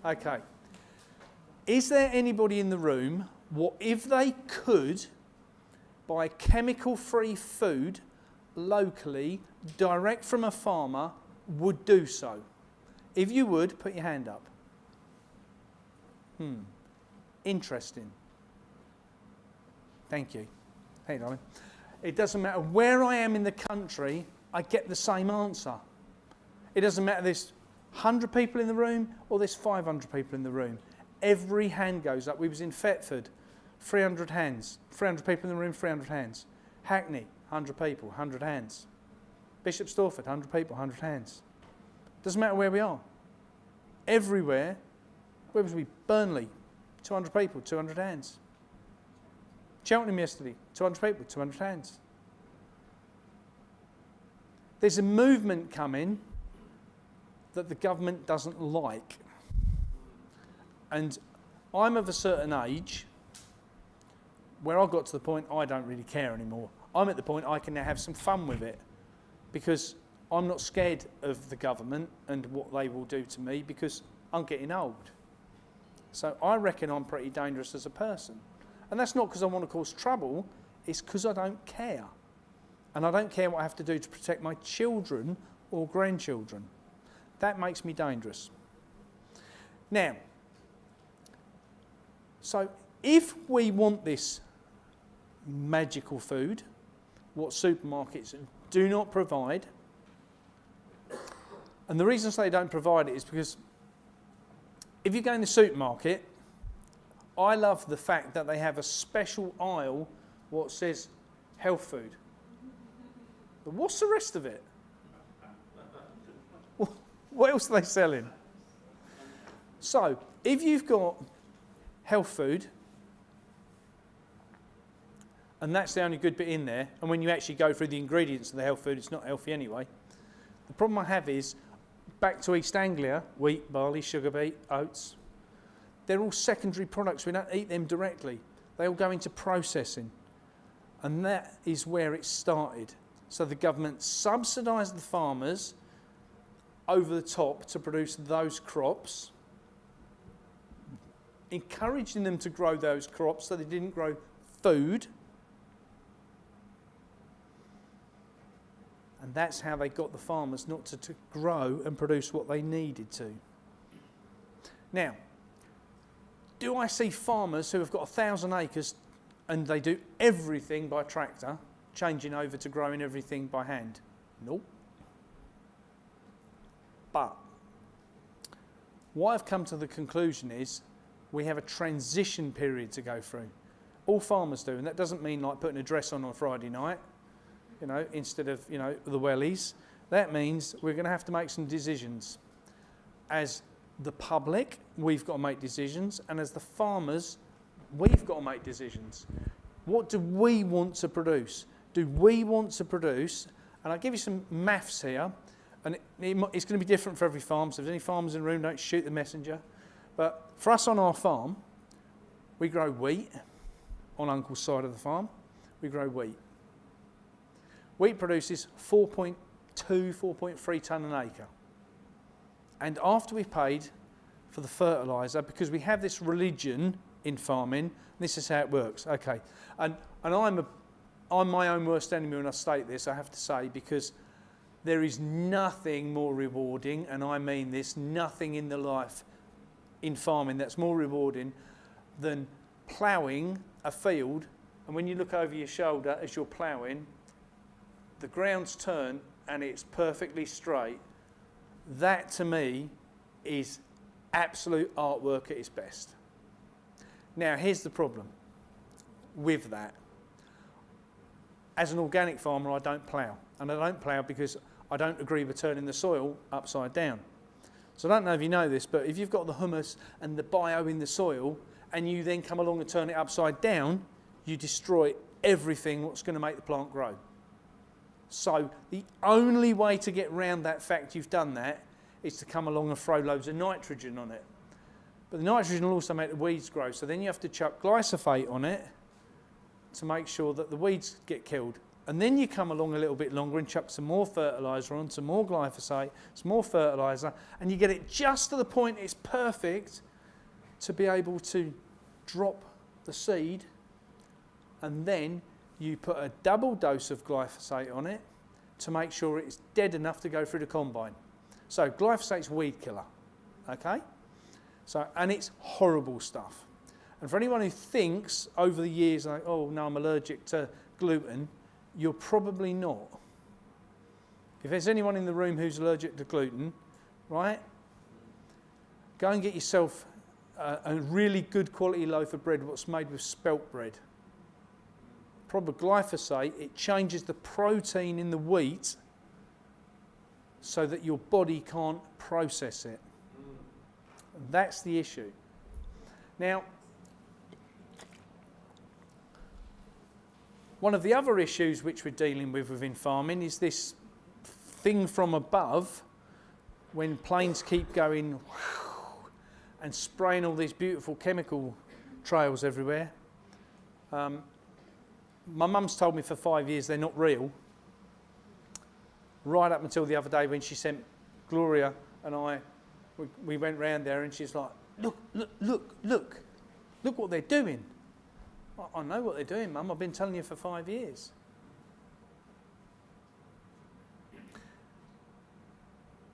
Okay. Is there anybody in the room, what if they could buy chemical-free food locally, direct from a farmer, would do so? If you would, put your hand up. Interesting. Thank you. Hey, darling. It doesn't matter where I am in the country, I get the same answer. It doesn't matter there's 100 people in the room or there's 500 people in the room. Every hand goes up. We was in Thetford, 300 hands. 300 people in the room, 300 hands. Hackney, 100 people, 100 hands. Bishop Stortford, 100 people, 100 hands. Doesn't matter where we are. Everywhere. Where was we? Burnley, 200 people, 200 hands. Cheltenham yesterday, 200 people, 200 hands. There's a movement coming that the government doesn't like. And I'm of a certain age where I got to the point I don't really care anymore. I'm at the point I can now have some fun with it because I'm not scared of the government and what they will do to me because I'm getting old. So I reckon I'm pretty dangerous as a person. And that's not because I want to cause trouble, it's because I don't care. And I don't care what I have to do to protect my children or grandchildren. That makes me dangerous. Now, so if we want this magical food, what supermarkets do not provide. And the reason they don't provide it is because if you go in the supermarket, I love the fact that they have a special aisle what says health food. But what's the rest of it? What else are they selling? So, if you've got health food, and that's the only good bit in there, and when you actually go through the ingredients of the health food, it's not healthy anyway. The problem I have is, back to East Anglia, wheat, barley, sugar beet, oats, they're all secondary products. We don't eat them directly. They all go into processing. And that is where it started. So the government subsidised the farmers over the top to produce those crops, encouraging them to grow those crops so they didn't grow food. And that's how they got the farmers not to grow and produce what they needed to. Now, do I see farmers who have got 1,000 acres and they do everything by tractor, changing over to growing everything by hand? Nope. But what I've come to the conclusion is we have a transition period to go through. All farmers do, and that doesn't mean like putting a dress on a Friday night, you know, instead of, you know, the wellies. That means we're going to have to make some decisions. As the public, we've got to make decisions, and as the farmers, we've got to make decisions. What do we want to produce? Do we want to produce, and I'll give you some maths here, and it's going to be different for every farm, so if there's any farmers in the room, don't shoot the messenger. But for us on our farm, we grow wheat. On Uncle's side of the farm, we grow wheat. Wheat produces 4.2, 4.3 tonne an acre. And after we've paid for the fertiliser, because we have this religion in farming, this is how it works. Okay, and I'm my own worst enemy when I state this, I have to say, because there is nothing more rewarding, and I mean this, nothing in the life in farming that's more rewarding than ploughing a field, and when you look over your shoulder as you're ploughing, the ground's turned and it's perfectly straight. That to me is absolute artwork at its best. Now here's the problem with that. As an organic farmer, I don't plough, and I don't plough because I don't agree with turning the soil upside down. So I don't know if you know this, but if you've got the humus and the bio in the soil and you then come along and turn it upside down, you destroy everything that's going to make the plant grow. So the only way to get round that fact you've done that is to come along and throw loads of nitrogen on it. But the nitrogen will also make the weeds grow, so then you have to chuck glyphosate on it to make sure that the weeds get killed. And then you come along a little bit longer and chuck some more fertiliser on, some more glyphosate, some more fertiliser, and you get it just to the point it's perfect to be able to drop the seed, and then you put a double dose of glyphosate on it to make sure it's dead enough to go through the combine. So glyphosate's weed killer, okay? So, and it's horrible stuff. And for anyone who thinks over the years, like, oh no, I'm allergic to gluten, you're probably not. If there's anyone in the room who's allergic to gluten, right, go and get yourself a really good quality loaf of bread what's made with spelt bread. Problem with glyphosate, it changes the protein in the wheat so that your body can't process it. That's the issue. Now, one of the other issues which we're dealing with within farming is this thing from above when planes keep going and spraying all these beautiful chemical trails everywhere. My mum's told me for 5 years they're not real, right up until the other day when she sent Gloria and I, we went round there and she's like, look what they're doing. I know what they're doing, Mum, I've been telling you for 5 years.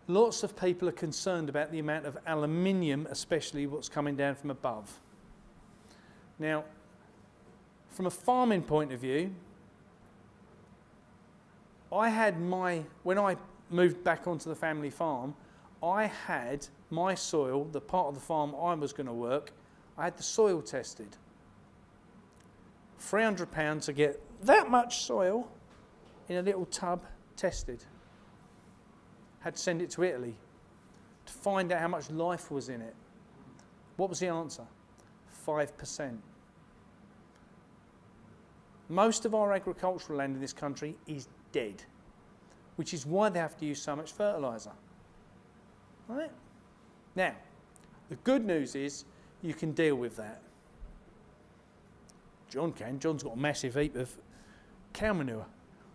Lots of people are concerned about the amount of aluminium, especially what's coming down from above. Now, from a farming point of view, when I moved back onto the family farm, I had my soil, the part of the farm I was going to work, I had the soil tested. £300 to get that much soil in a little tub tested. Had to send it to Italy to find out how much life was in it. What was the answer? 5%. Most of our agricultural land in this country is dead, which is why they have to use so much fertiliser. Right? Now, the good news is you can deal with that. John can. John's got a massive heap of cow manure.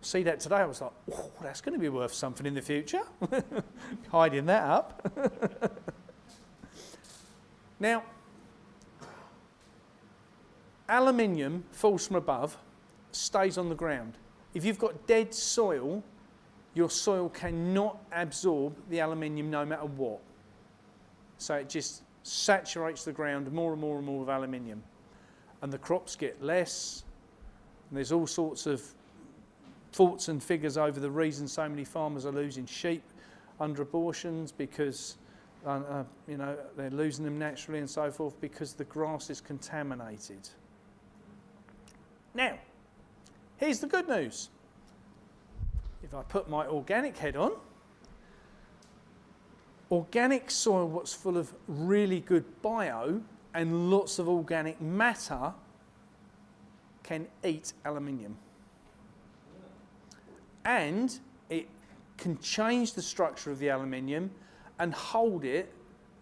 See that today, I was like, oh, that's going to be worth something in the future. Hiding that up. Now, aluminium falls from above, stays on the ground. If you've got dead soil, your soil cannot absorb the aluminium no matter what. So it just saturates the ground more and more and more with aluminium. And the crops get less. And there's all sorts of thoughts and figures over the reason so many farmers are losing sheep under abortions because they're losing them naturally and so forth because the grass is contaminated. Now, here's the good news. If I put my organic head on, organic soil what's full of really good bio and lots of organic matter can eat aluminium. And it can change the structure of the aluminium and hold it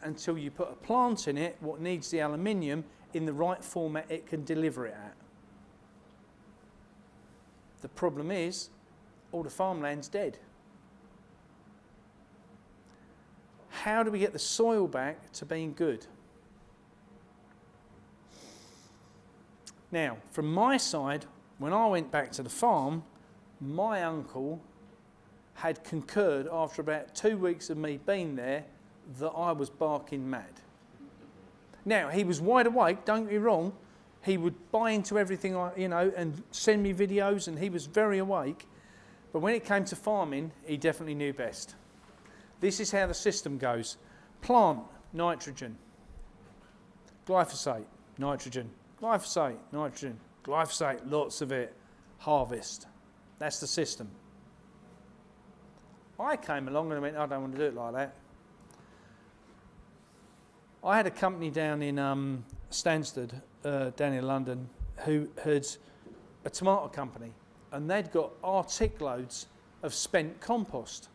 until you put a plant in it what needs the aluminium in the right format it can deliver it at. The problem is all the farmland's dead. How do we get the soil back to being good? Now, from my side, when I went back to the farm, my uncle had concurred after about 2 weeks of me being there that I was barking mad. Now, he was wide awake, don't get me wrong. He would buy into everything, and send me videos, and he was very awake. But when it came to farming, he definitely knew best. This is how the system goes. Plant, nitrogen. Glyphosate, nitrogen. Glyphosate, nitrogen. Glyphosate, lots of it. Harvest. That's the system. I came along and I went, I don't want to do it like that. I had a company down in Stansted, down in London, who had a tomato company, and they'd got artic loads of spent compost.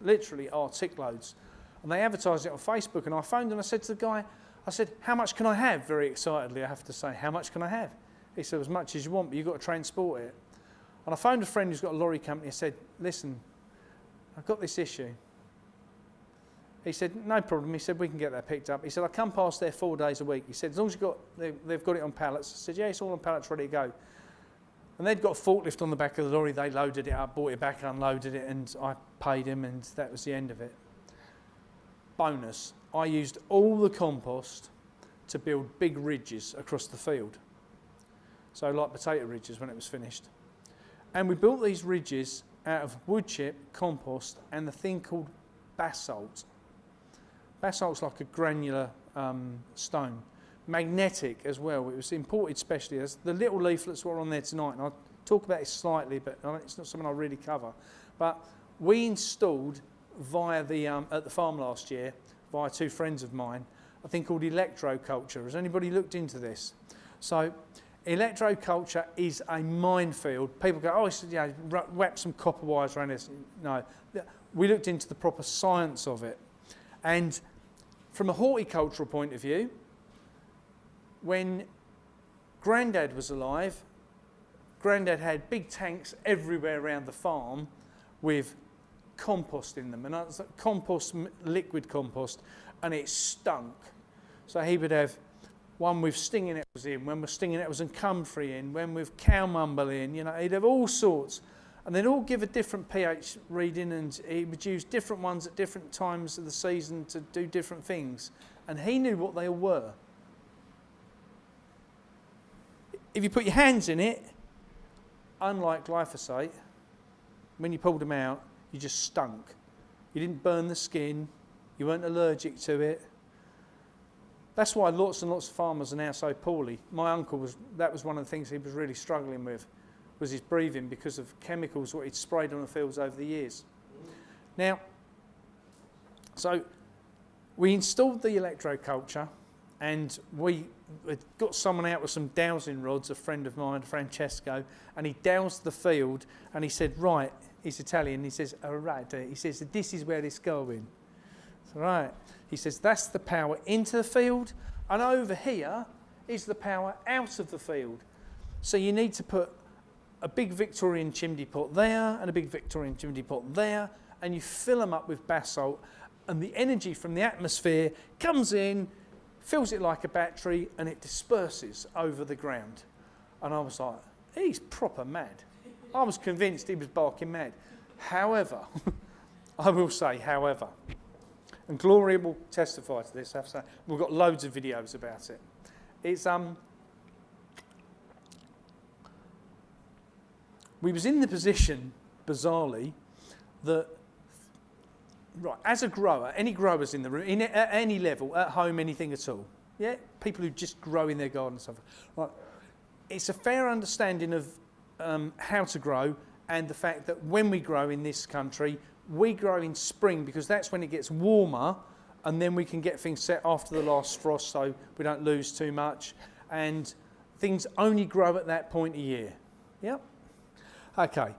Literally artic loads. And they advertised it on Facebook, and I phoned and I said to the guy, I said, how much can I have? Very excitedly, I have to say, how much can I have? He said, as much as you want, but you've got to transport it. And I phoned a friend who's got a lorry company and said, listen, I've got this issue. He said, no problem. He said, we can get that picked up. He said, I come past there 4 days a week. He said, as long as they've got it on pallets. I said, yeah, it's all on pallets, ready to go. And they'd got a forklift on the back of the lorry. They loaded it up, brought it back, unloaded it, and I paid him, and that was the end of it. Bonus, I used all the compost to build big ridges across the field. So like potato ridges when it was finished. And we built these ridges out of wood chip, compost, and a thing called basalt. Basalt's like a granular stone. Magnetic as well. It was imported specially. As the little leaflets were on there tonight, and I'll talk about it slightly, but it's not something I really cover. But we installed via the at the farm last year, via two friends of mine, a thing called electroculture. Has anybody looked into this? So electroculture is a minefield. People go, oh, wrap some copper wires around this. No, we looked into the proper science of it. And from a horticultural point of view, when Grandad was alive, Grandad had big tanks everywhere around the farm with compost in them, and it's like compost, liquid compost, and it stunk. So he would have one with stinging nettles in, when with stinging nettles and comfrey in, when with cow mumble in, he'd have all sorts. And they'd all give a different pH reading, and he would use different ones at different times of the season to do different things. And he knew what they all were. If you put your hands in it, unlike glyphosate, when you pulled them out, you just stunk. You didn't burn the skin, you weren't allergic to it. That's why lots and lots of farmers are now so poorly. My uncle that was one of the things he was really struggling with, was his breathing because of chemicals what he'd sprayed on the fields over the years. Now, so we installed the electroculture, and we had got someone out with some dowsing rods, a friend of mine, Francesco, and he doused the field, and he said, right, he's Italian, he says, he says, this is where it's going. So, right, he says, that's the power into the field, and over here is the power out of the field. So you need to put a big Victorian chimney pot there, and a big Victorian chimney pot there, and you fill them up with basalt, and the energy from the atmosphere comes in, fills it like a battery, and it disperses over the ground. And I was like, he's proper mad. I was convinced he was barking mad. However, I will say, however, and Gloria will testify to this, I have to say, we've got loads of videos about it. It's, we was in the position, bizarrely, that, right, as a grower, any growers in the room, at any level, at home, anything at all, yeah, people who just grow in their garden and stuff, right, it's a fair understanding of how to grow, and the fact that when we grow in this country, we grow in spring because that's when it gets warmer, and then we can get things set after the last frost so we don't lose too much, and things only grow at that point of year. Yep. Okay,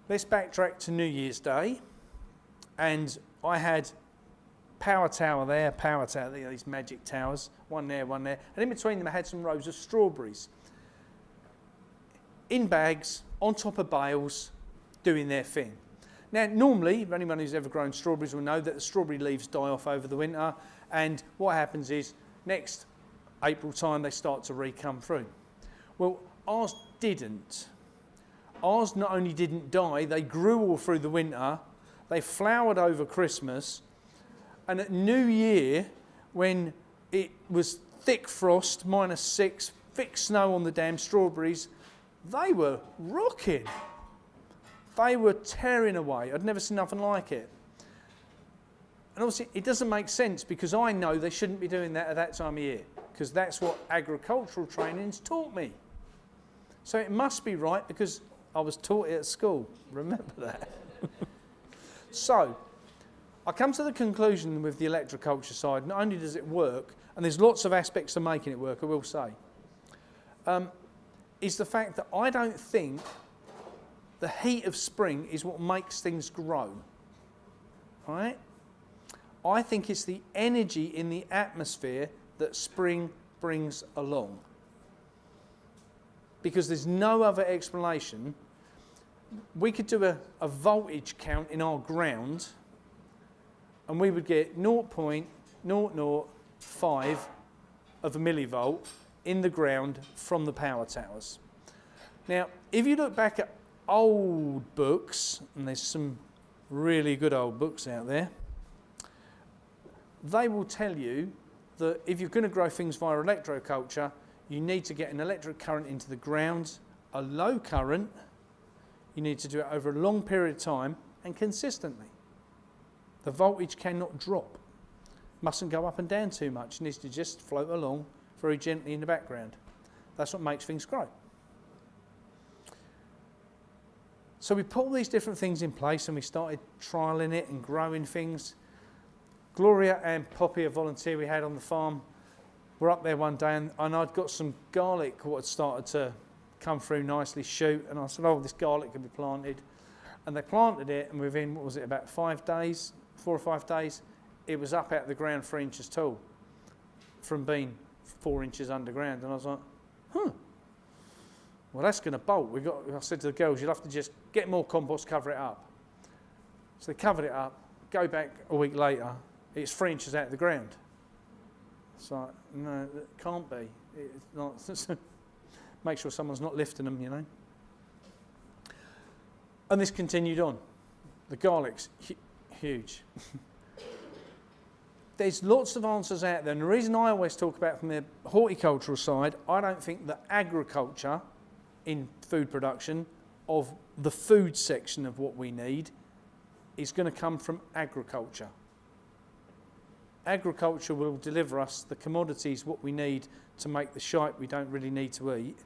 let's backtrack to New Year's Day, and I had power tower there, these magic towers, one there, and in between them I had some rows of strawberries in bags, on top of bales, doing their thing. Now, normally, anyone who's ever grown strawberries will know that the strawberry leaves die off over the winter, and what happens is, next April time, they start to re-come through. Well, ours didn't. Ours not only didn't die, they grew all through the winter, they flowered over Christmas, and at New Year, when it was thick frost, -6, thick snow on the damn strawberries, they were rocking. They were tearing away. I'd never seen nothing like it. And obviously, it doesn't make sense because I know they shouldn't be doing that at that time of year because that's what agricultural training's taught me. So it must be right because I was taught it at school. Remember that. So, I come to the conclusion with the electroculture side, not only does it work, and there's lots of aspects to making it work, I will say, is the fact that I don't think the heat of spring is what makes things grow. Right? I think it's the energy in the atmosphere that spring brings along. Because there's no other explanation. We could do a voltage count in our ground and we would get 0.005 of a millivolt in the ground from the power towers. Now, if you look back at old books, and there's some really good old books out there, they will tell you that if you're going to grow things via electroculture, you need to get an electric current into the ground, a low current, you need to do it over a long period of time and consistently. The voltage cannot drop, mustn't go up and down too much, it needs to just float along very gently in the background. That's what makes things grow. So we put all these different things in place and we started trialling it and growing things. Gloria and Poppy, a volunteer we had on the farm, were up there one day and I'd got some garlic what had started to come through nicely, shoot, and I said, oh, this garlic can be planted. And they planted it, and within, what was it, about 5 days, 4 or 5 days, it was up out of the ground 3 inches tall from being 4 inches underground. And I was like, well, that's going to bolt. I said to the girls, you'll have to just get more compost, cover it up. So they covered it up, go back a week later, it's 3 inches out of the ground. It's like, no, it can't be. It's not. Make sure someone's not lifting them, you know. And this continued on. The garlic's huge. There's lots of answers out there, and the reason I always talk about from the horticultural side, I don't think that agriculture in food production of the food section of what we need is going to come from agriculture. Agriculture will deliver us the commodities, what we need to make the shite we don't really need to eat.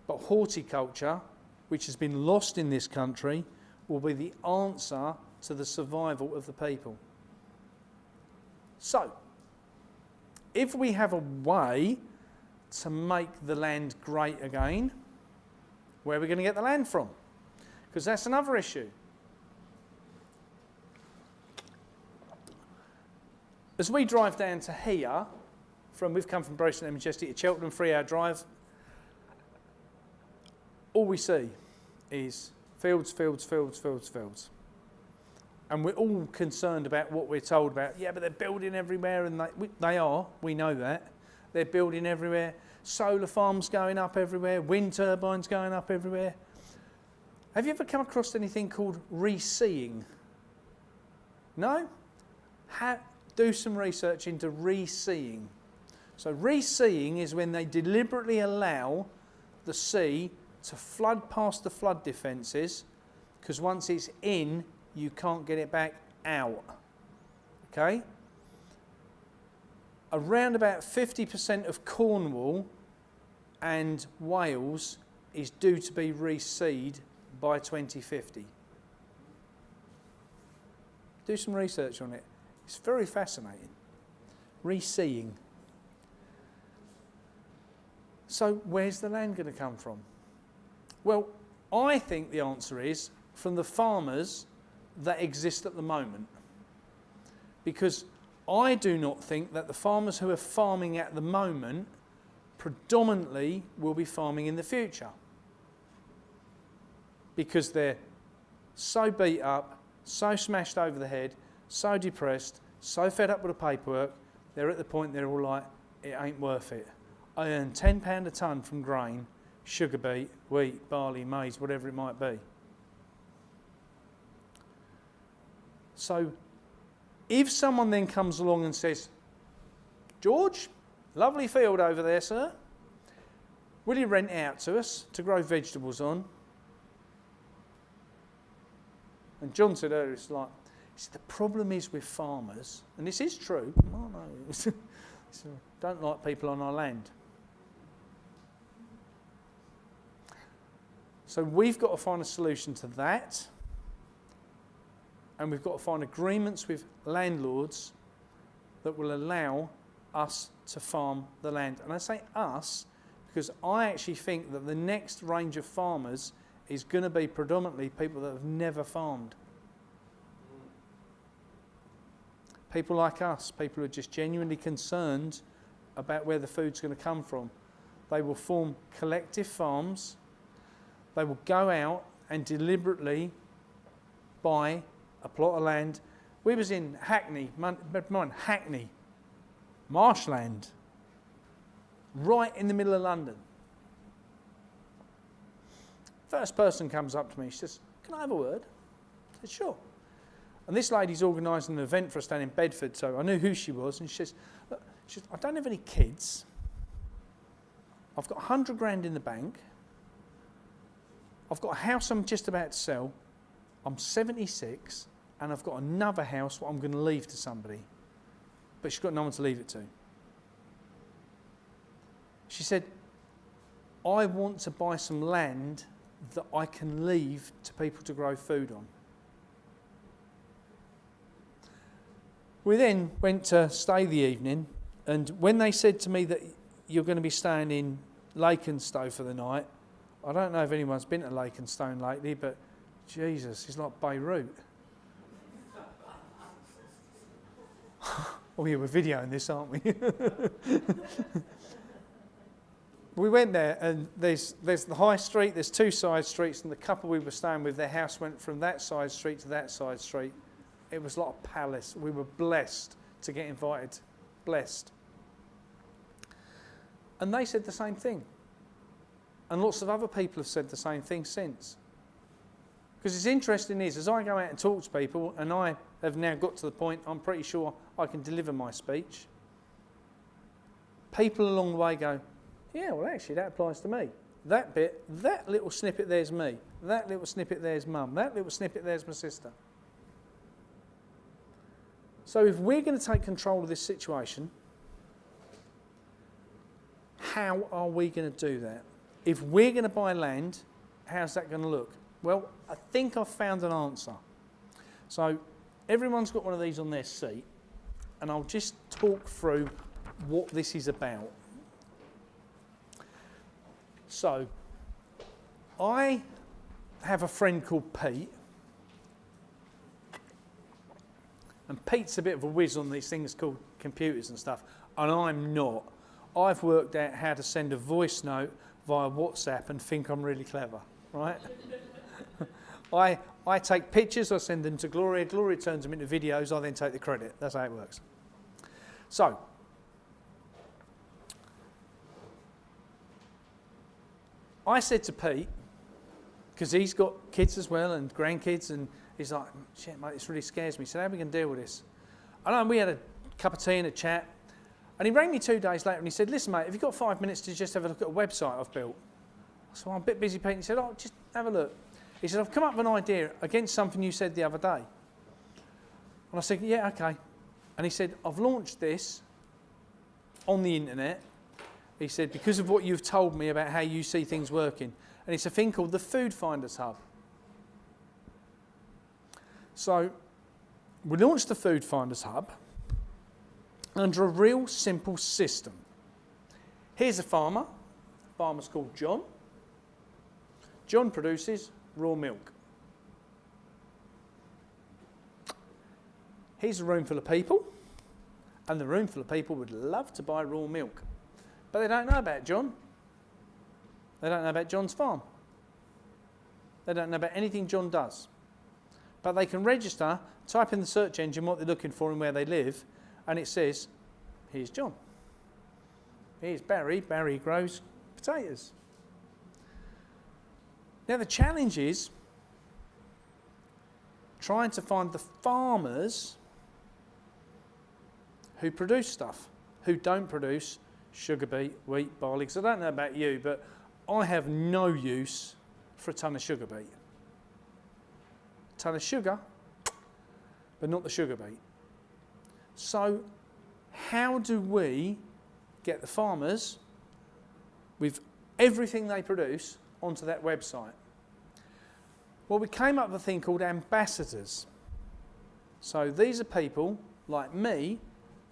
But horticulture, which has been lost in this country, will be the answer to the survival of the people. So, if we have a way to make the land great again, where are we going to get the land from? Because that's another issue. As we drive down to here, we've come from Bracewell and Majestic to Cheltenham, 3-hour drive, all we see is fields, fields, fields, fields, fields. And we're all concerned about what we're told about. Yeah, but they're building everywhere, and they are, we know that. They're building everywhere. Solar farms going up everywhere, wind turbines going up everywhere. Have you ever come across anything called reseeing? No? Do some research into reseeing. So reseeing is when they deliberately allow the sea to flood past the flood defences, because once it's in, you can't get it back out. Okay? Around about 50% of Cornwall and Wales is due to be reseed by 2050. Do some research on it. It's very fascinating. Reseeing. So where's the land going to come from? Well, I think the answer is from the farmers that exist at the moment. Because I do not think that the farmers who are farming at the moment predominantly will be farming in the future. Because they're so beat up, so smashed over the head, so depressed, so fed up with the paperwork, they're at the point they're all like, it ain't worth it. I earn £10 a tonne from grain, sugar beet, wheat, barley, maize, whatever it might be. So if someone then comes along and says, George, lovely field over there, sir. Will you rent it out to us to grow vegetables on? And John said earlier, it's like, the problem is with farmers, and this is true, oh no, don't like people on our land. So we've got to find a solution to that, and we've got to find agreements with landlords that will allow us to farm the land. And I say us because I actually think that the next range of farmers is going to be predominantly people that have never farmed. People like us, people who are just genuinely concerned about where the food's going to come from. They will form collective farms. They will go out and deliberately buy a plot of land. We was in Hackney, Hackney, marshland, right in the middle of London. First person comes up to me, she says, can I have a word? I said, sure. And this lady's organising an event for us down in Bedford, so I knew who she was, and she says, look, I don't have any kids. I've got 100 grand in the bank. I've got a house I'm just about to sell. I'm 76, and I've got another house what I'm going to leave to somebody. But she's got no one to leave it to. She said, I want to buy some land that I can leave to people to grow food on. We then went to stay the evening, and when they said to me that you're going to be staying in Leytonstone for the night, I don't know if anyone's been to Leytonstone lately, but Jesus, it's like Beirut. Oh yeah, we're videoing this, aren't we? We went there, and there's the high street, there's two side streets, and the couple we were staying with, their house went from that side street to that side street. It was like a palace. We were blessed to get invited. Blessed. And they said the same thing. And lots of other people have said the same thing since. Because it's interesting is, as I go out and talk to people, and I have now got to the point I'm pretty sure I can deliver my speech, people along the way go, yeah, well actually that applies to me. that bit, that little snippet there's me, that little snippet there's mum, that little snippet there's my sister. So if we're going to take control of this situation, how are we going to do that? If we're going to buy land, how's that going to look? Well, I think I've found an answer. So everyone's got one of these on their seat, and I'll just talk through what this is about. So I have a friend called Pete, and Pete's a bit of a whiz on these things called computers and stuff, and I'm not. I've worked out how to send a voice note via WhatsApp and think I'm really clever, right? I take pictures, I send them to Gloria, Gloria turns them into videos, I then take the credit. That's how it works. So, I said to Pete, because he's got kids as well and grandkids, and he's like, shit mate, this really scares me. He said, how are we going to deal with this? And we had a cup of tea and a chat, and he rang me 2 days later and he said, listen mate, have you got 5 minutes to just have a look at a website I've built? So I'm a bit busy, Pete. And he said, oh, just have a look. He said, I've come up with an idea against something you said the other day. And I said, yeah, okay. And he said, I've launched this on the internet. He said, because of what you've told me about how you see things working. And it's a thing called the Food Finders Hub. So we launched the Food Finders Hub under a real simple system. Here's a farmer. The farmer's called John. John produces raw milk. Here's a room full of people, and the room full of people would love to buy raw milk. But they don't know about John. They don't know about John's farm. They don't know about anything John does. But they can register, type in the search engine what they're looking for and where they live, and it says, here's John. Here's Barry. Barry grows potatoes. Now the challenge is trying to find the farmers who produce stuff, who don't produce sugar beet, wheat, barley. Because I don't know about you, but I have no use for a ton of sugar beet. A ton of sugar, but not the sugar beet. So how do we get the farmers with everything they produce onto that website? Well, we came up with a thing called ambassadors. So these are people like me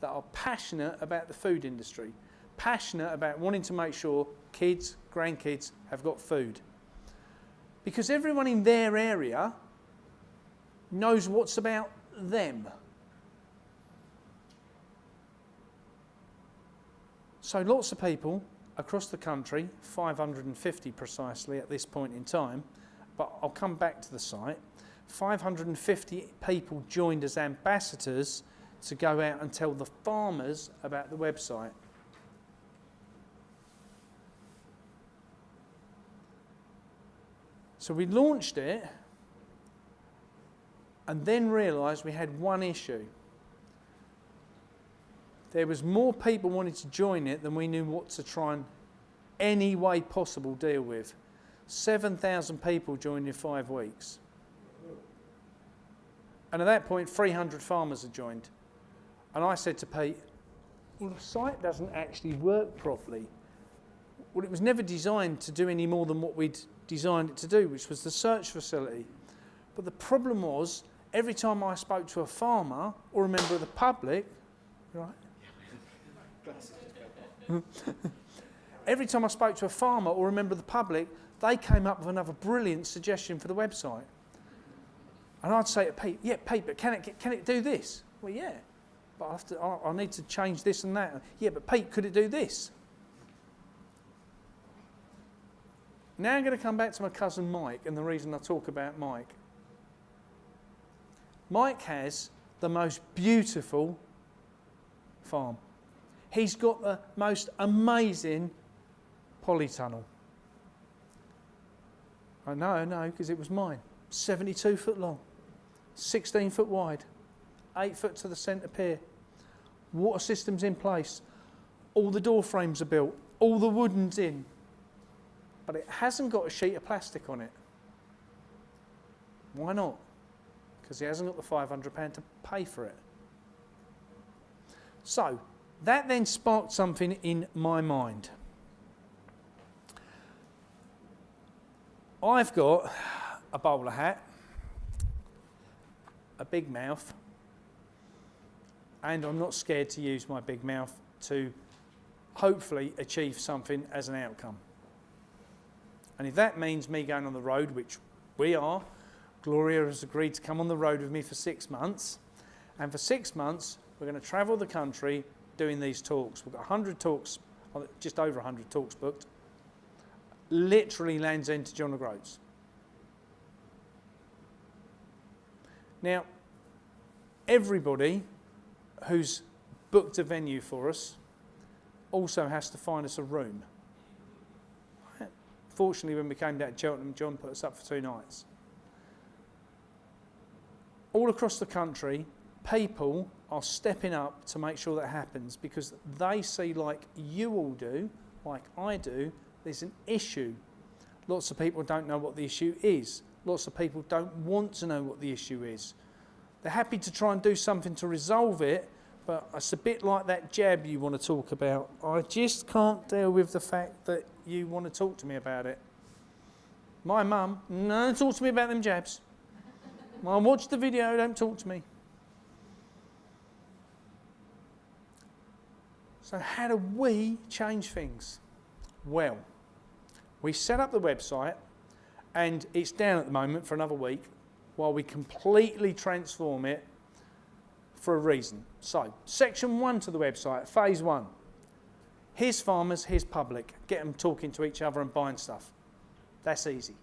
that are passionate about the food industry, passionate about wanting to make sure kids, grandkids have got food. Because everyone in their area knows what's about them. So lots of people across the country, 550 precisely at this point in time, but I'll come back to the site, 550 people joined as ambassadors to go out and tell the farmers about the website. So we launched it and then realised we had one issue. There was more people wanting to join it than we knew what to try and any way possible deal with. 7,000 people joined in 5 weeks. And at that point, 300 farmers had joined. And I said to Pete, well, the site doesn't actually work properly. Well, it was never designed to do any more than what we'd designed it to do, which was the search facility. But the problem was, every time I spoke to a farmer or a member of the public, right? Every time I spoke to a farmer or a member of the public, they came up with another brilliant suggestion for the website. And I'd say to Pete, yeah, Pete, but can it do this? Well, yeah, but I need to change this and that. Yeah, but Pete, could it do this? Now I'm going to come back to my cousin Mike and the reason I talk about Mike. Mike has the most beautiful farm. He's got the most amazing polytunnel. I know, because it was mine. 72 foot long, 16 foot wide, 8 foot to the centre pier. Water systems in place. All the door frames are built. All the wooden's in. but it hasn't got a sheet of plastic on it. Why not? Because he hasn't got the £500 to pay for it. So, that then sparked something in my mind. I've got a bowler hat, a big mouth, and I'm not scared to use my big mouth to hopefully achieve something as an outcome. And if that means me going on the road, which we are, Gloria has agreed to come on the road with me for 6 months, and for 6 months we're going to travel the country doing these talks. We've got 100 talks, just over 100 talks booked, literally Land's End to John O'Groats. Now, everybody who's booked a venue for us also has to find us a room. Fortunately, when we came down to Cheltenham, John put us up for 2 nights. All across the country, people are stepping up to make sure that happens because they see, like you all do, like I do, there's an issue. Lots of people don't know what the issue is. Lots of people don't want to know what the issue is. They're happy to try and do something to resolve it, but it's a bit like that jab you want to talk about. I just can't deal with the fact that you want to talk to me about it. My mum, no, talk to me about them jabs. I watched the video, don't talk to me. So how do we change things? Well, we set up the website and it's down at the moment for another week while we completely transform it for a reason. So, section 1 to the website, phase 1. Here's farmers, here's public. Get them talking to each other and buying stuff. That's easy.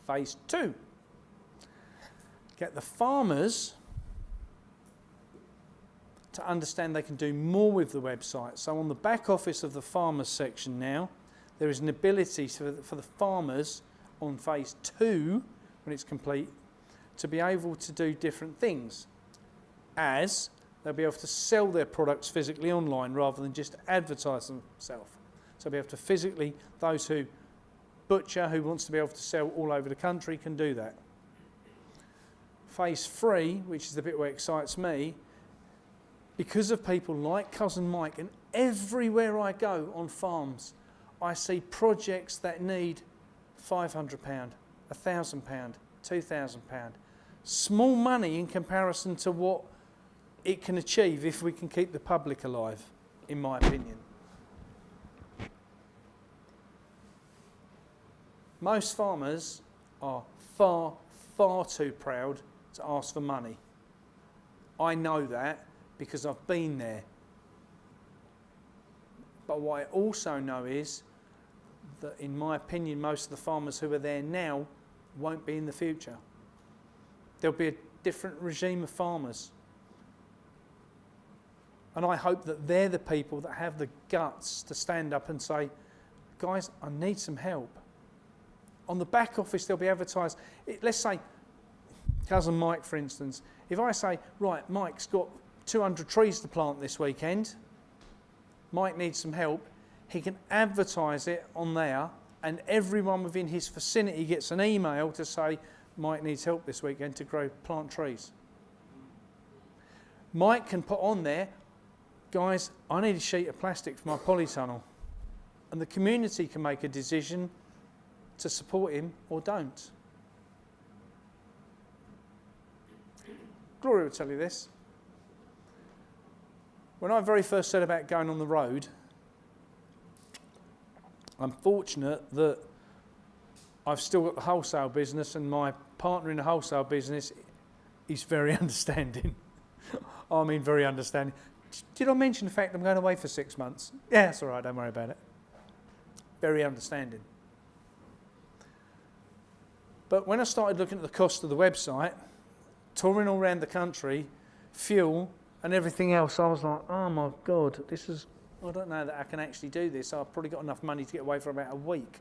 Phase 2. Get the farmers to understand they can do more with the website. So on the back office of the farmers section now, there is an ability for the farmers on phase 2, when it's complete, to be able to do different things, as they'll be able to sell their products physically online rather than just advertise themselves. So they'll be able to physically, those who butcher, who wants to be able to sell all over the country, can do that. Phase 3, which is the bit where it excites me, because of people like Cousin Mike, and everywhere I go on farms, I see projects that need £500, £1,000, £2,000. Small money in comparison to what it can achieve if we can keep the public alive, in my opinion. Most farmers are far, far too proud to ask for money. I know that because I've been there. But what I also know is that, in my opinion, most of the farmers who are there now won't be in the future. There'll be a different regime of farmers. And I hope that they're the people that have the guts to stand up and say, guys, I need some help. On the back office, they'll be advertised. Let's say, Cousin Mike, for instance, if I say, right, Mike's got 200 trees to plant this weekend, Mike needs some help, he can advertise it on there, and everyone within his vicinity gets an email to say, Mike needs help this weekend to plant trees. Mike can put on there, guys, I need a sheet of plastic for my polytunnel. And the community can make a decision to support him or don't. Gloria will tell you this. When I very first said about going on the road, I'm fortunate that I've still got the wholesale business, and my partner in the wholesale business is very understanding. I mean, very understanding. Did I mention the fact I'm going away for 6 months? Yeah, it's all right, don't worry about it. Very understanding. But when I started looking at the cost of the website, touring all around the country, fuel and everything else, I was like, oh my God, I don't know that I can actually do this. I've probably got enough money to get away for about a week.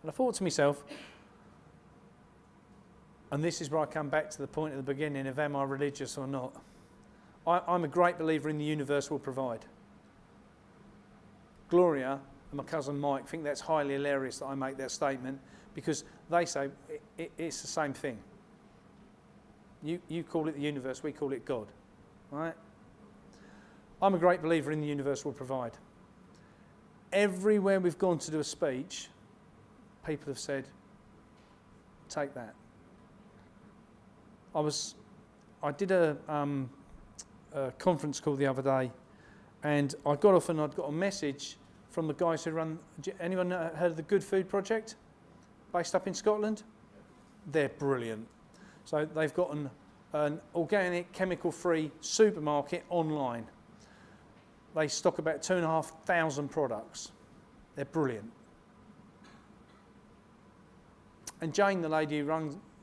And I thought to myself, and this is where I come back to the point at the beginning of am I religious or not? I'm a great believer in the universe will provide. Gloria and my cousin Mike think that's highly hilarious that I make that statement, because they say it's the same thing. You call it the universe, we call it God, right? I'm a great believer in the universe will provide. Everywhere we've gone to do a speech, people have said, take that. I did a conference call the other day, and I got off and I'd got a message from the guys who run, anyone heard of the Good Food Project, based up in Scotland? They're brilliant. So they've got an organic, chemical-free supermarket online. They stock about 2,500 products. They're brilliant. And Jane, the lady who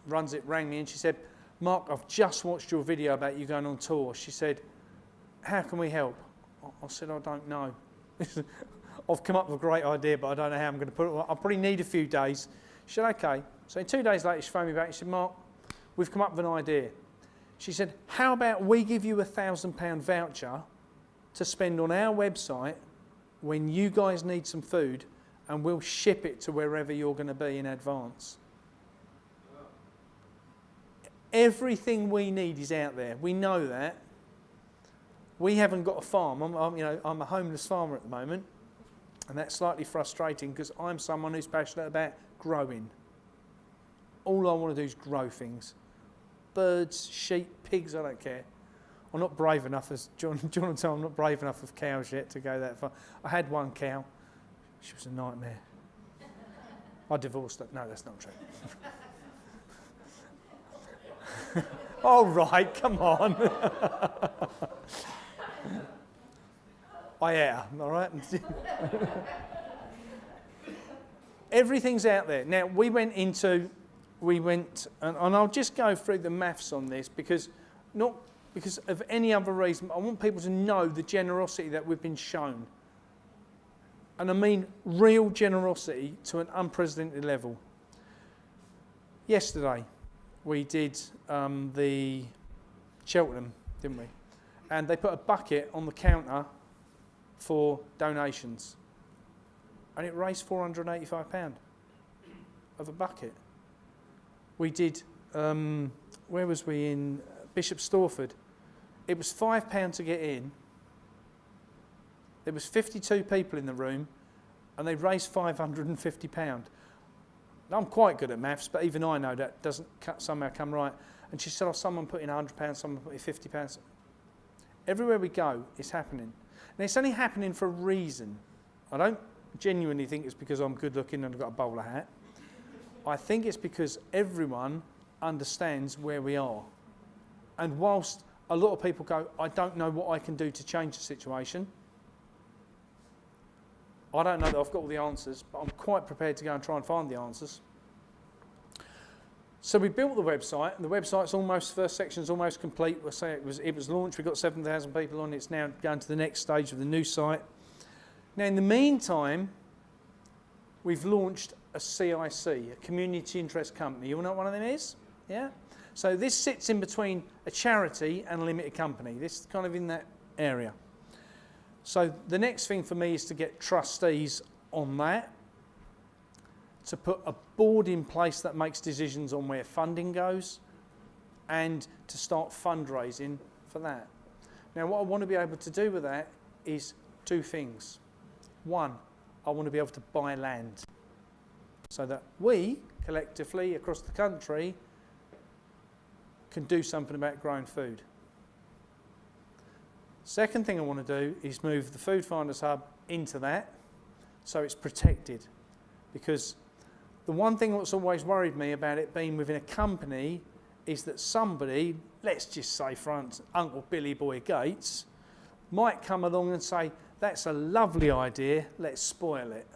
runs it, rang me and she said, Mark, I've just watched your video about you going on tour. She said, how can we help? I said, I don't know. I've come up with a great idea, but I don't know how I'm going to put it. I'll probably need a few days. She said, okay. So 2 days later, she phoned me back and she said, Mark, we've come up with an idea. She said, how about we give you £1,000 voucher to spend on our website when you guys need some food, and we'll ship it to wherever you're going to be in advance. Everything we need is out there. We know that. We haven't got a farm. I'm a homeless farmer at the moment, and that's slightly frustrating because I'm someone who's passionate about growing. All I want to do is grow things. Birds, sheep, pigs, I don't care. I'm not brave enough, as John will tell, I'm not brave enough with cows yet to go that far. I had one cow. She was a nightmare. I divorced her. No, that's not true. All right, come on. I am, all right? Everything's out there. Now, we went, and I'll just go through the maths on this not because of any other reason. I want people to know the generosity that we've been shown. And I mean real generosity to an unprecedented level. Yesterday, we did the Cheltenham, didn't we? And they put a bucket on the counter for donations. And it raised £485 of a bucket. We did, where was we in? Bishop Stortford. It was £5 to get in. There was 52 people in the room, and they raised £550. Now, I'm quite good at maths, but even I know that doesn't somehow come right. And she said, oh, someone put in £100, someone put in £50. Everywhere we go, it's happening. And it's only happening for a reason. I don't genuinely think it's because I'm good looking and I've got a bowler hat. I think it's because everyone understands where we are. And whilst a lot of people go, I don't know what I can do to change the situation, I don't know that I've got all the answers, but I'm quite prepared to go and try and find the answers. So we built the website, and the website's first section's almost complete. We'll say it was launched, we've got 7,000 people on it. It's now going to the next stage of the new site. Now, in the meantime, we've launched a CIC, a community interest company. You all know what one of them is? Yeah? So this sits in between a charity and a limited company. This is kind of in that area. So the next thing for me is to get trustees on that, to put a board in place that makes decisions on where funding goes, and to start fundraising for that. Now, what I want to be able to do with that is 2 things. One, I want to be able to buy land so that we, collectively, across the country, can do something about growing food. Second thing I want to do is move the Food Finders Hub into that so it's protected. Because the one thing that's always worried me about it being within a company is that somebody, let's just say for instance, Uncle Billy Boy Gates, might come along and say, that's a lovely idea, let's spoil it.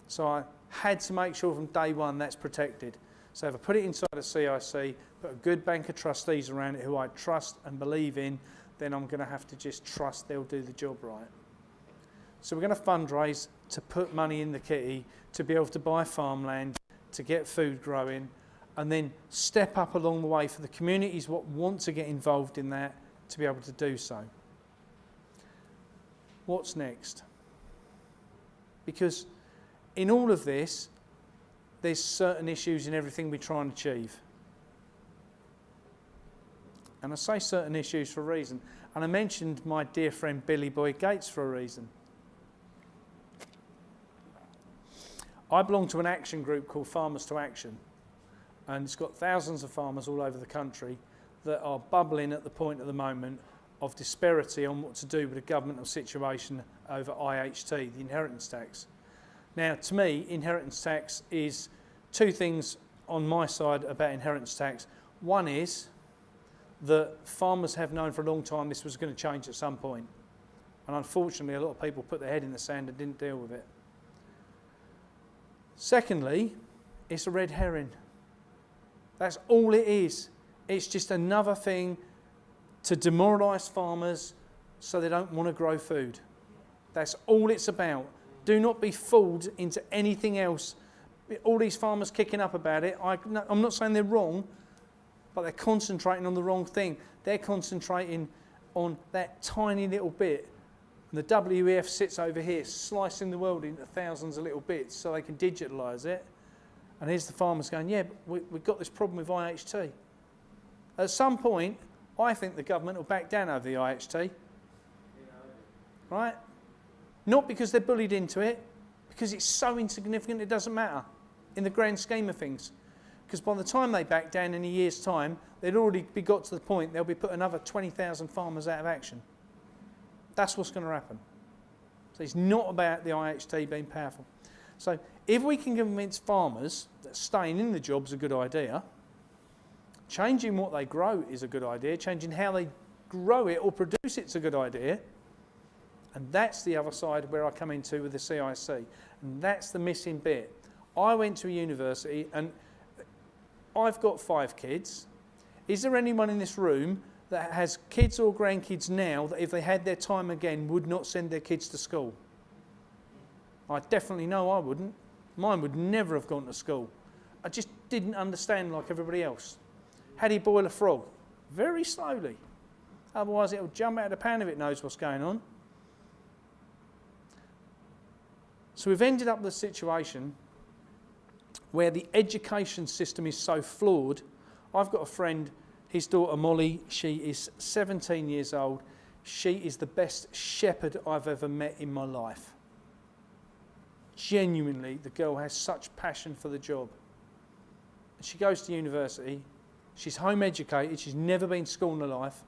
So I had to make sure from day one that's protected. So if I put it inside a CIC, put a good bank of trustees around it who I trust and believe in, then I'm going to have to just trust they'll do the job right. So we're going to fundraise to put money in the kitty, to be able to buy farmland, to get food growing, and then step up along the way for the communities what want to get involved in that to be able to do so. What's next? Because in all of this, there's certain issues in everything we try and achieve. And I say certain issues for a reason. And I mentioned my dear friend Billy Boyd Gates for a reason. I belong to an action group called Farmers to Action. And it's got thousands of farmers all over the country that are bubbling at the point at the moment of disparity on what to do with the governmental situation over IHT, the inheritance tax. Now, to me, inheritance tax is two things on my side about inheritance tax. One is that farmers have known for a long time this was going to change at some point. And unfortunately, a lot of people put their head in the sand and didn't deal with it. Secondly, it's a red herring. That's all it is. It's just another thing to demoralise farmers so they don't want to grow food. That's all it's about. Do not be fooled into anything else. All these farmers kicking up about it, I'm not saying they're wrong, but they're concentrating on the wrong thing. They're concentrating on that tiny little bit. And the WEF sits over here slicing the world into thousands of little bits so they can digitalise it. And here's the farmers going, yeah, but we've got this problem with IHT. At some point, I think the government will back down over the IHT. Right? Not because they're bullied into it, because it's so insignificant it doesn't matter in the grand scheme of things. Because by the time they back down in a year's time, they'd already be got to the point they'll be putting another 20,000 farmers out of action. That's what's going to happen. So it's not about the IHT being powerful. So if we can convince farmers that staying in the job is a good idea, changing what they grow is a good idea, changing how they grow it or produce it's a good idea, and that's the other side where I come into with the CIC, and that's the missing bit. I went to a university and I've got 5 kids. Is there anyone in this room that has kids or grandkids now that if they had their time again would not send their kids to school? I definitely know I wouldn't. Mine would never have gone to school. I just didn't understand like everybody else. How do you boil a frog? Very slowly. Otherwise it'll jump out of the pan if it knows what's going on. So we've ended up with a situation where the education system is so flawed. I've got a friend, his daughter Molly, she is 17 years old. She is the best shepherd I've ever met in my life. Genuinely, the girl has such passion for the job. She goes to university, she's home educated, she's never been to school in her life,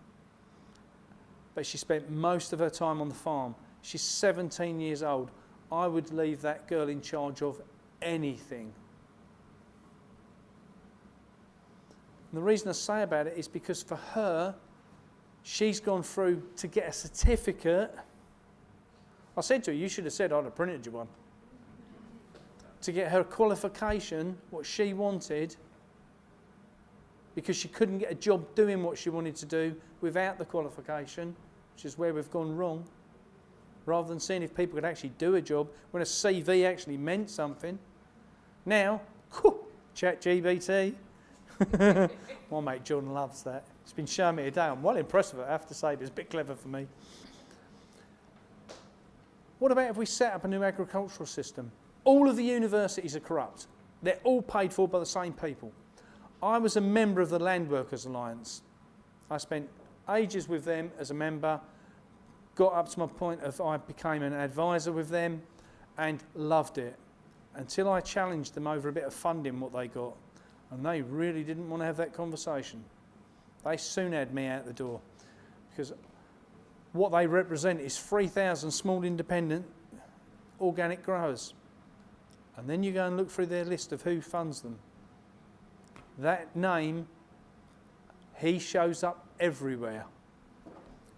but she spent most of her time on the farm. She's 17 years old. I would leave that girl in charge of anything. And the reason I say about it is because for her, she's gone through to get a certificate. I said to her, you should have said I'd have printed you one. To get her qualification, what she wanted, because she couldn't get a job doing what she wanted to do without the qualification, which is where we've gone wrong. Rather than seeing if people could actually do a job, when a CV actually meant something. Now, ChatGPT. My mate John loves that. It's been showing me today. I'm well impressed with it, I have to say, but it's a bit clever for me. What about if we set up a new agricultural system? All of the universities are corrupt. They're all paid for by the same people. I was a member of the Land Workers Alliance. I spent ages with them as a member, got up to my point of I became an advisor with them and loved it until I challenged them over a bit of funding what they got, and they really didn't want to have that conversation. They soon had me out the door because what they represent is 3,000 small independent organic growers, and then you go and look through their list of who funds them. That name, he shows up everywhere.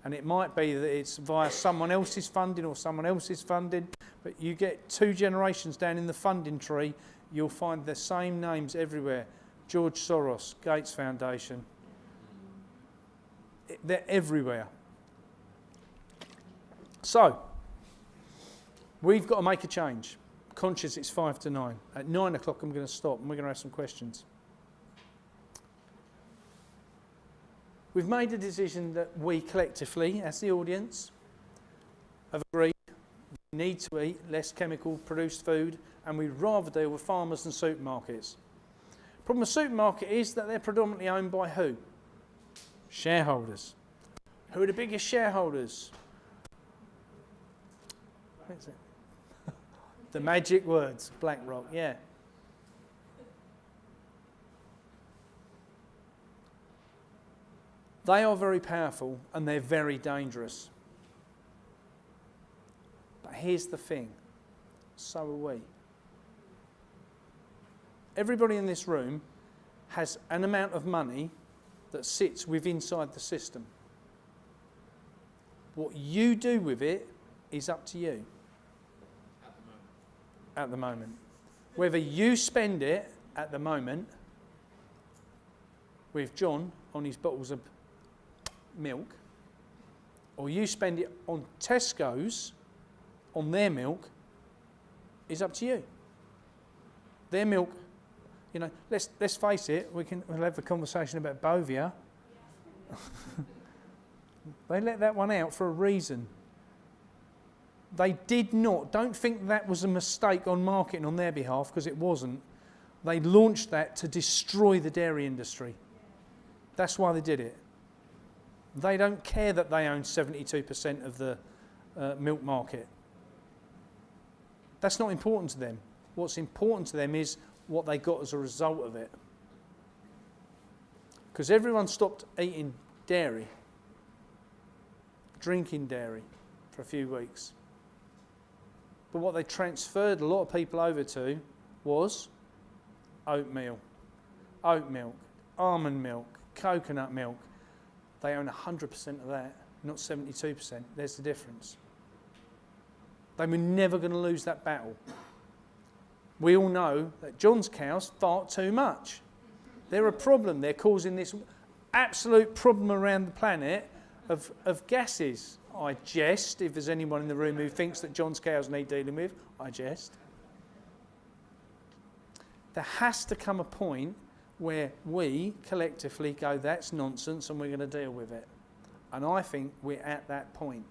And it might be that it's via someone else's funding or someone else's funding, but you get 2 generations down in the funding tree, you'll find the same names everywhere. George Soros, Gates Foundation. They're everywhere. So, we've got to make a change. Conscious it's 5 to 9. At 9 o'clock I'm going to stop and we're going to have some questions. We've made a decision that we collectively, as the audience, have agreed we need to eat less chemical produced food, and we'd rather deal with farmers than supermarkets. Problem with supermarket is that they're predominantly owned by who? Shareholders. Who are the biggest shareholders? What is it? The magic words, BlackRock, yeah. They are very powerful and they're very dangerous. But here's the thing, so are we. Everybody in this room has an amount of money that sits inside the system. What you do with it is up to you. At the moment. Whether you spend it at the moment with John on his bottles of milk, or you spend it on Tesco's on their milk, is up to you. Their milk, you know, let's face it, we'll have a conversation about Bovia. They let that one out for a reason. They did not, don't think that was a mistake on marketing on their behalf, because it wasn't. They launched that to destroy the dairy industry. That's why they did it. They don't care that they own 72% of the milk market. That's not important to them. What's important to them is what they got as a result of it. Because everyone stopped eating dairy, drinking dairy for a few weeks. But what they transferred a lot of people over to was oatmeal, oat milk, almond milk, coconut milk. They own 100% of that, not 72%. There's the difference. They were never going to lose that battle. We all know that John's cows fart too much. They're a problem. They're causing this absolute problem around the planet of gases. I jest. If there's anyone in the room who thinks that John's cows need dealing with, I jest. There has to come a point where we collectively go, that's nonsense, and we're going to deal with it. And I think we're at that point.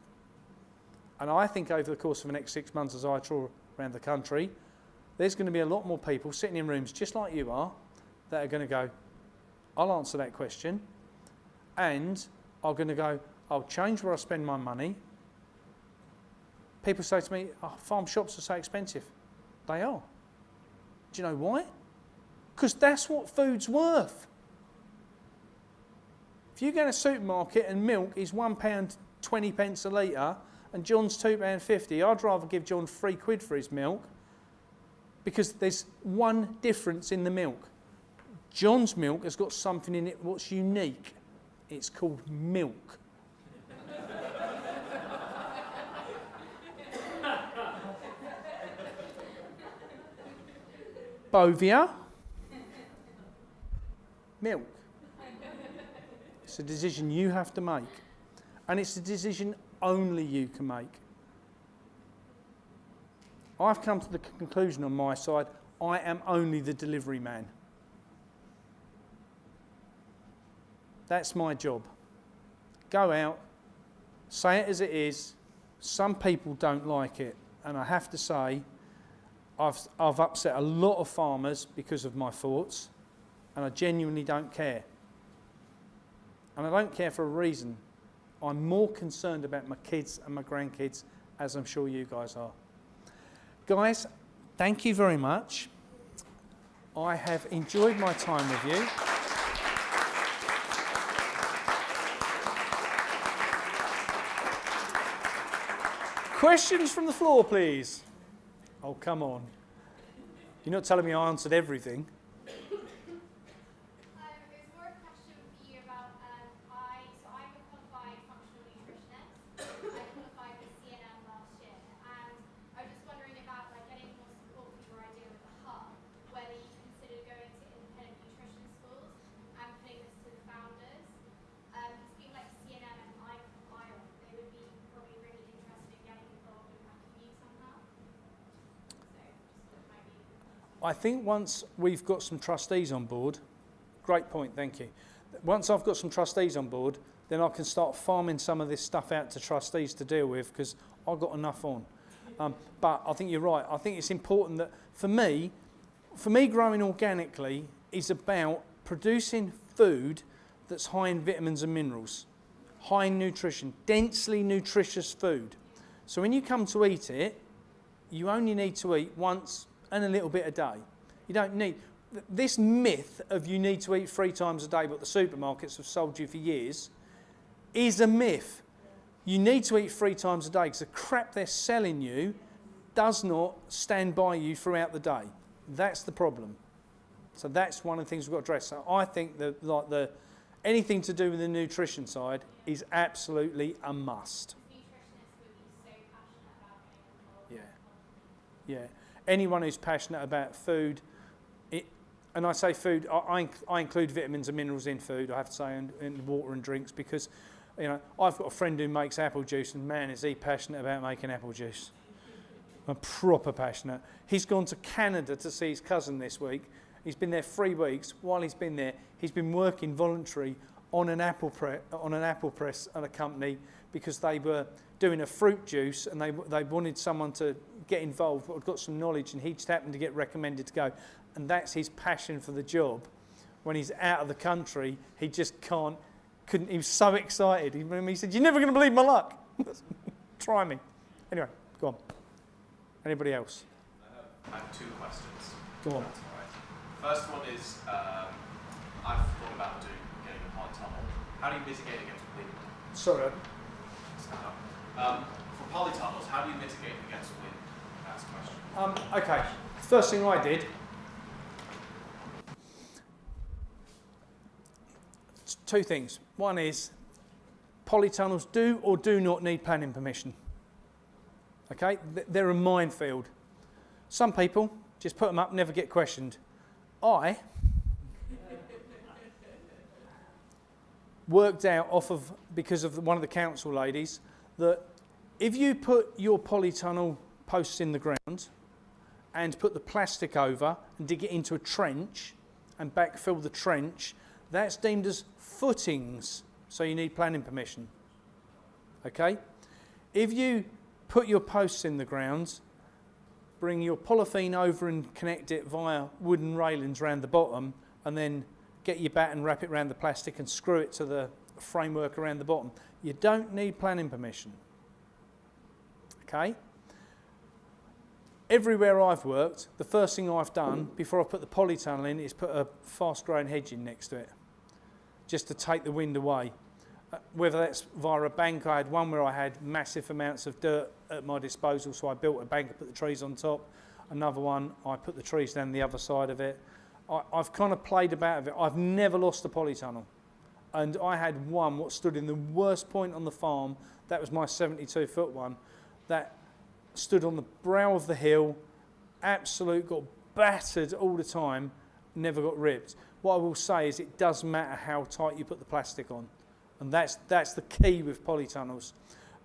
And I think over the course of the next 6 months, as I tour around the country, there's going to be a lot more people sitting in rooms just like you are that are going to go, I'll answer that question, and I'm going to go, I'll change where I spend my money. People say to me, oh, farm shops are so expensive. They are. Do you know why? Because that's what food's worth. If you go to a supermarket and milk is £1.20 a litre and John's £2.50, I'd rather give John £3 for his milk, because there's one difference in the milk. John's milk has got something in it what's unique. It's called milk. Bovia, milk. It's a decision you have to make. And it's a decision only you can make. I've come to the conclusion on my side, I am only the delivery man. That's my job. Go out, say it as it is. Some people don't like it, and I have to say, I've upset a lot of farmers because of my thoughts, and I genuinely don't care. And I don't care for a reason. I'm more concerned about my kids and my grandkids, as I'm sure you guys are. Guys, thank you very much. I have enjoyed my time with you. Questions from the floor, please. Oh, come on. You're not telling me I answered everything. It's more a question for you about, I'm a qualified functional nutritionist. I qualified with CNM last year, and I was just wondering about getting more support for your idea with the hub, whether you consider going to independent nutrition schools and putting this to the founders. Being like CNM and ION, they would be probably really interested in getting involved in that commute somehow. I think once we've got some trustees on board, great point, thank you. Once I've got some trustees on board, then I can start farming some of this stuff out to trustees to deal with, because I've got enough on. But I think you're right. I think it's important that for me growing organically is about producing food that's high in vitamins and minerals, high in nutrition, densely nutritious food. So when you come to eat it, you only need to eat once and a little bit a day. You don't need... This myth of you need to eat 3 times a day, but the supermarkets have sold you for years, is a myth. You need to eat 3 times a day because the crap they're selling you does not stand by you throughout the day. That's the problem. So that's one of the things we've got to address. So I think that anything to do with the nutrition side is absolutely a must. Yeah. Anyone who's passionate about food, and I say food, I include vitamins and minerals in food, I have to say, and water and drinks, because I've got a friend who makes apple juice, and man, is he passionate about making apple juice. I'm proper passionate. He's gone to Canada to see his cousin this week. He's been there 3 weeks. While he's been there, he's been working voluntary on an apple press at a company because they were doing a fruit juice and they wanted someone to get involved but had got some knowledge, and he just happened to get recommended to go. And that's his passion for the job. When he's out of the country, he just couldn't. He was so excited. He said, "You're never going to believe my luck." Try me. Anyway, go on. Anybody else? I have 2 questions. Go on. That's all right. First one is, I've thought about getting a polytunnel. How do you mitigate against wind? Sorry. For polytunnels, how do you mitigate against wind? That's the question. Okay. First thing I did. 2 things. One is polytunnels do or do not need planning permission. Okay, they're a minefield. Some people just put them up, never get questioned. I worked out because of one of the council ladies, that if you put your polytunnel posts in the ground and put the plastic over and dig it into a trench and backfill the trench, that's deemed as footings, so you need planning permission. Okay? If you put your posts in the ground, bring your polythene over and connect it via wooden railings around the bottom, and then get your bat and wrap it around the plastic and screw it to the framework around the bottom, you don't need planning permission. Okay? Everywhere I've worked, the first thing I've done before I put the polytunnel in is put a fast-growing hedge in next to it, just to take the wind away. Whether that's via a bank, I had one where I had massive amounts of dirt at my disposal, so I built a bank and put the trees on top. Another one, I put the trees down the other side of it. I've kind of played about with it. I've never lost a polytunnel. And I had one what stood in the worst point on the farm. That was my 72-foot one. That stood on the brow of the hill, got battered all the time, never got ripped. What I will say is it does matter how tight you put the plastic on. And that's the key with polytunnels.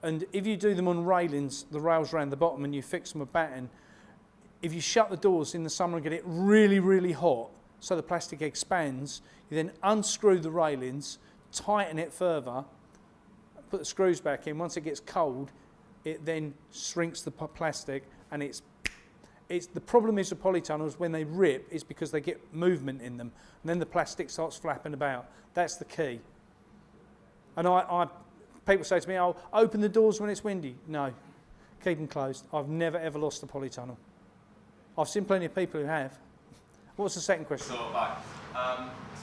And if you do them on railings, the rails around the bottom, and you fix them with batting, if you shut the doors in the summer and get it really, really hot, so the plastic expands, you then unscrew the railings, tighten it further, put the screws back in. Once it gets cold, it then shrinks the plastic, and the problem is with polytunnels, when they rip, is because they get movement in them, and then the plastic starts flapping about. That's the key. And people say to me, "Oh, open the doors when it's windy." No, keep them closed. I've never ever lost a polytunnel. I've seen plenty of people who have. What was the second question? So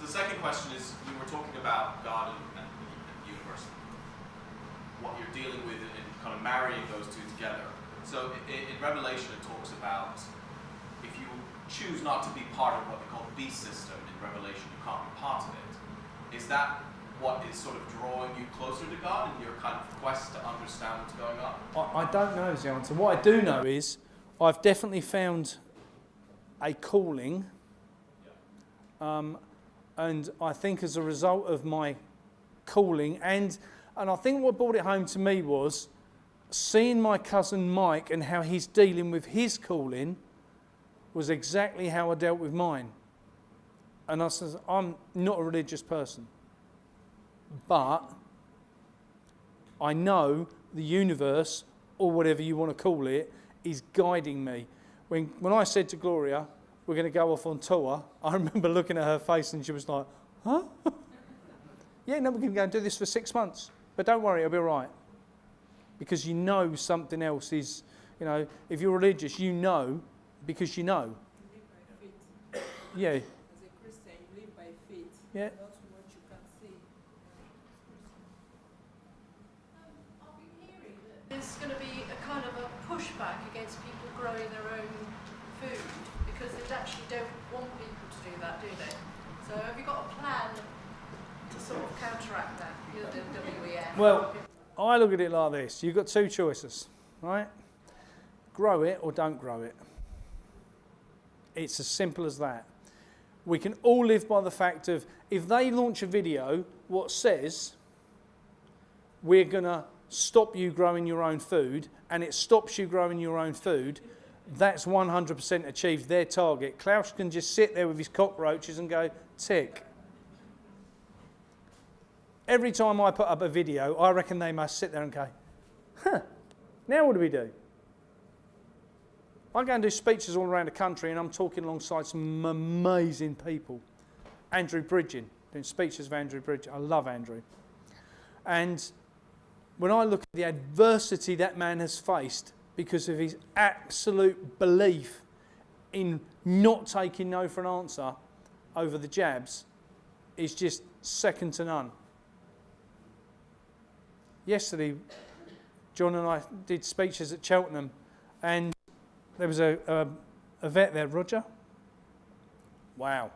the second question is, you were talking about God and the universe, what you're dealing with in kind of marrying those two together. So in Revelation it talks about if you choose not to be part of what they call the beast system in Revelation, you can't be part of it. Is that what is sort of drawing you closer to God in your kind of quest to understand what's going on? I don't know is the answer. What I do know is I've definitely found a calling, and I think as a result of my calling, and I think what brought it home to me was seeing my cousin Mike and how he's dealing with his calling was exactly how I dealt with mine. And I said, I'm not a religious person, but I know the universe or whatever you want to call it, is guiding me. When I said to Gloria, we're going to go off on tour, I remember looking at her face and she was like, huh? Yeah, no, we're going to go and do this for 6 months. But don't worry, it'll be all right. Because you know something else is, you know, if you're religious, you know because you know. You live by faith. Yeah. As a Christian, you live by faith, Yeah. not what you can see. I've been hearing that there's going to be a kind of a pushback against people growing their own food because they actually don't want people to do that, do they? So have you got a plan to sort of counteract that, you know, the WEF? Well, I look at it like this. You've got two choices, right? Grow it or don't grow it. It's as simple as that. We can all live by the fact of, if they launch a video what says, we're going to stop you growing your own food, and it stops you growing your own food, that's 100% achieved their target. Klaus can just sit there with his cockroaches and go, tick. Every time I put up a video, I reckon they must sit there and go, huh, now what do we do? I go and do speeches all around the country and I'm talking alongside some amazing people. Andrew Bridgen, doing speeches of Andrew Bridgen. I love Andrew. And when I look at the adversity that man has faced because of his absolute belief in not taking no for an answer over the jabs, is just second to none. Yesterday, John and I did speeches at Cheltenham, and there was a vet there, Roger. Wow.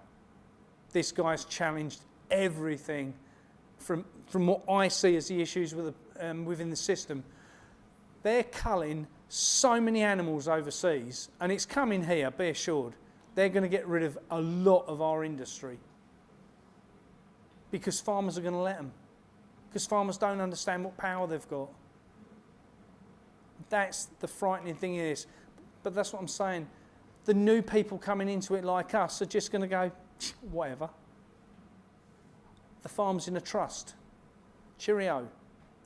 This guy's challenged everything from what I see as the issues with within the system. They're culling so many animals overseas, and it's coming here, be assured. They're going to get rid of a lot of our industry because farmers are going to let them. Because farmers don't understand what power they've got. That's the frightening thing is. But that's what I'm saying. The new people coming into it like us are just going to go, whatever. The farm's in a trust. Cheerio.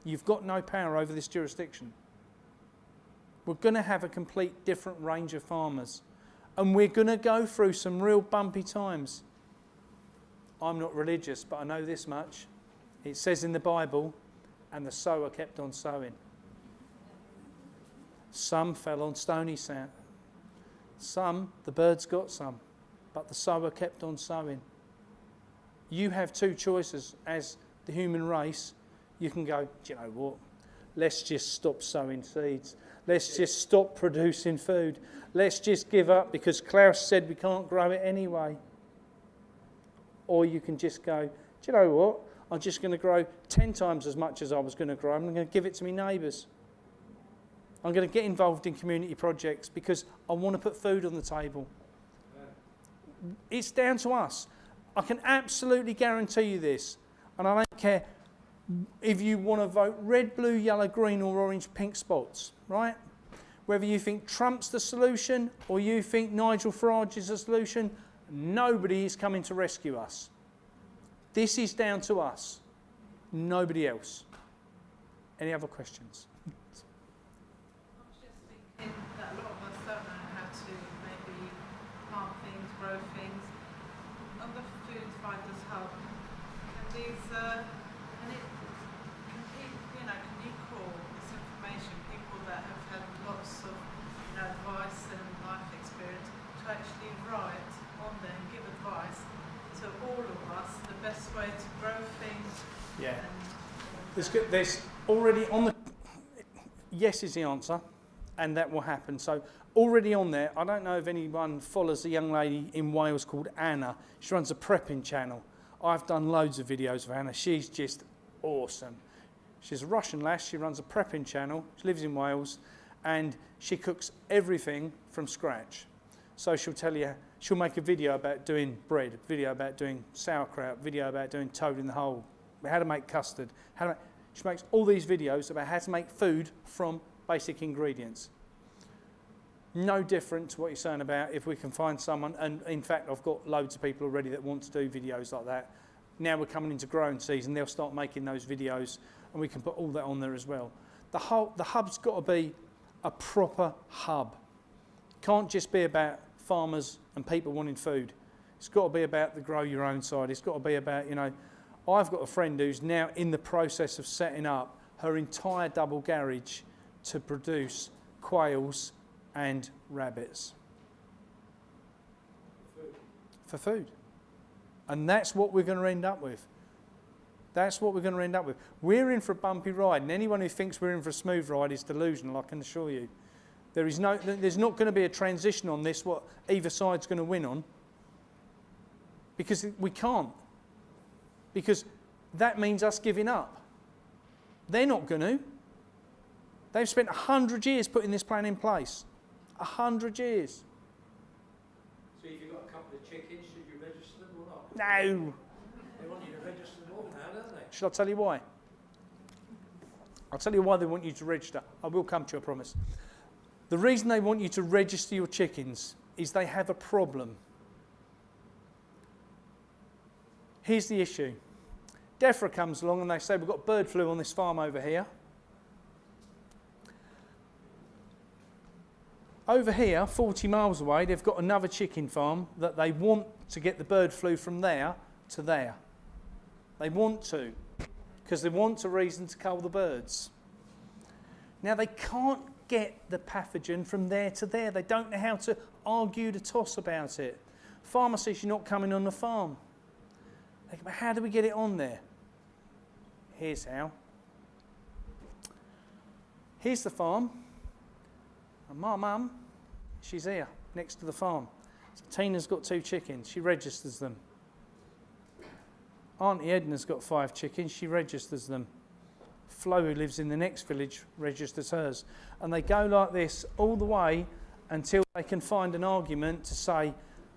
You've got no power over this jurisdiction. We're going to have a complete different range of farmers. And we're going to go through some real bumpy times. I'm not religious, but I know this much. It says in the Bible, and the sower kept on sowing. Some fell on stony sand. Some, the birds got some, but the sower kept on sowing. You have two choices as the human race. You can go, do you know what? Let's just stop sowing seeds. Let's just stop producing food. Let's just give up because Klaus said we can't grow it anyway. Or you can just go, do you know what? I'm just going to grow 10 times as much as I was going to grow. I'm going to give it to my neighbours. I'm going to get involved in community projects because I want to put food on the table. It's down to us. I can absolutely guarantee you this, and I don't care if you want to vote red, blue, yellow, green or orange, pink spots, right? Whether you think Trump's the solution or you think Nigel Farage is the solution, nobody is coming to rescue us. This is down to us, nobody else. Any other questions? I was just thinking that a lot of us don't know how to maybe plant things, grow things. On the Food Fighters Hub, and these, and it can you call this information people that have had lots of advice and life experience to actually write on there and give advice to all of us the best way to grow things. Yeah. There's already on the yes is the answer, and that will happen. So already on there, I don't know if anyone follows a young lady in Wales called Anna. She runs a prepping channel. I've done loads of videos of Anna. She's just awesome. She's a Russian lass. She runs a prepping channel. She lives in Wales, and she cooks everything from scratch. So she'll tell you, she'll make a video about doing bread, a video about doing sauerkraut, video about doing toad in the hole, how to make custard. She makes all these videos about how to make food from basic ingredients. No different to what you're saying about if we can find someone, and in fact I've got loads of people already that want to do videos like that. Now we're coming into growing season, they'll start making those videos and we can put all that on there as well. The hub's got to be a proper hub. Can't just be about farmers and people wanting food. It's got to be about the grow your own side. It's got to be about, you know, I've got a friend who's now in the process of setting up her entire double garage to produce quails and rabbits. For food. And that's what we're going to end up with. That's what we're going to end up with. We're in for a bumpy ride, and anyone who thinks we're in for a smooth ride is delusional, I can assure you. There's not going to be a transition on this, what either side's going to win on, because we can't. Because that means us giving up. They're not going to. They've spent 100 years putting this plan in place. 100 years. So if you've got a couple of chickens, should you register them or not? No. They want you to register them all now, don't they? Shall I tell you why? I'll tell you why they want you to register. I will come to you, I promise. The reason they want you to register your chickens is they have a problem. Here's the issue. DEFRA comes along and they say, we've got bird flu on this farm over here. Over here, 40 miles away, they've got another chicken farm that they want to get the bird flu from there to there. They want to, because they want a reason to cull the birds. Now, they can't get the pathogen from there to there. They don't know how to argue the toss about it. Farmer says, you're not coming on the farm. They go, but how do we get it on there? Here's how. Here's the farm. And my mum, she's here, next to the farm. So Tina's got 2 chickens. She registers them. Auntie Edna's got 5 chickens. She registers them. Flo, who lives in the next village, registers hers. And they go like this all the way until they can find an argument to say,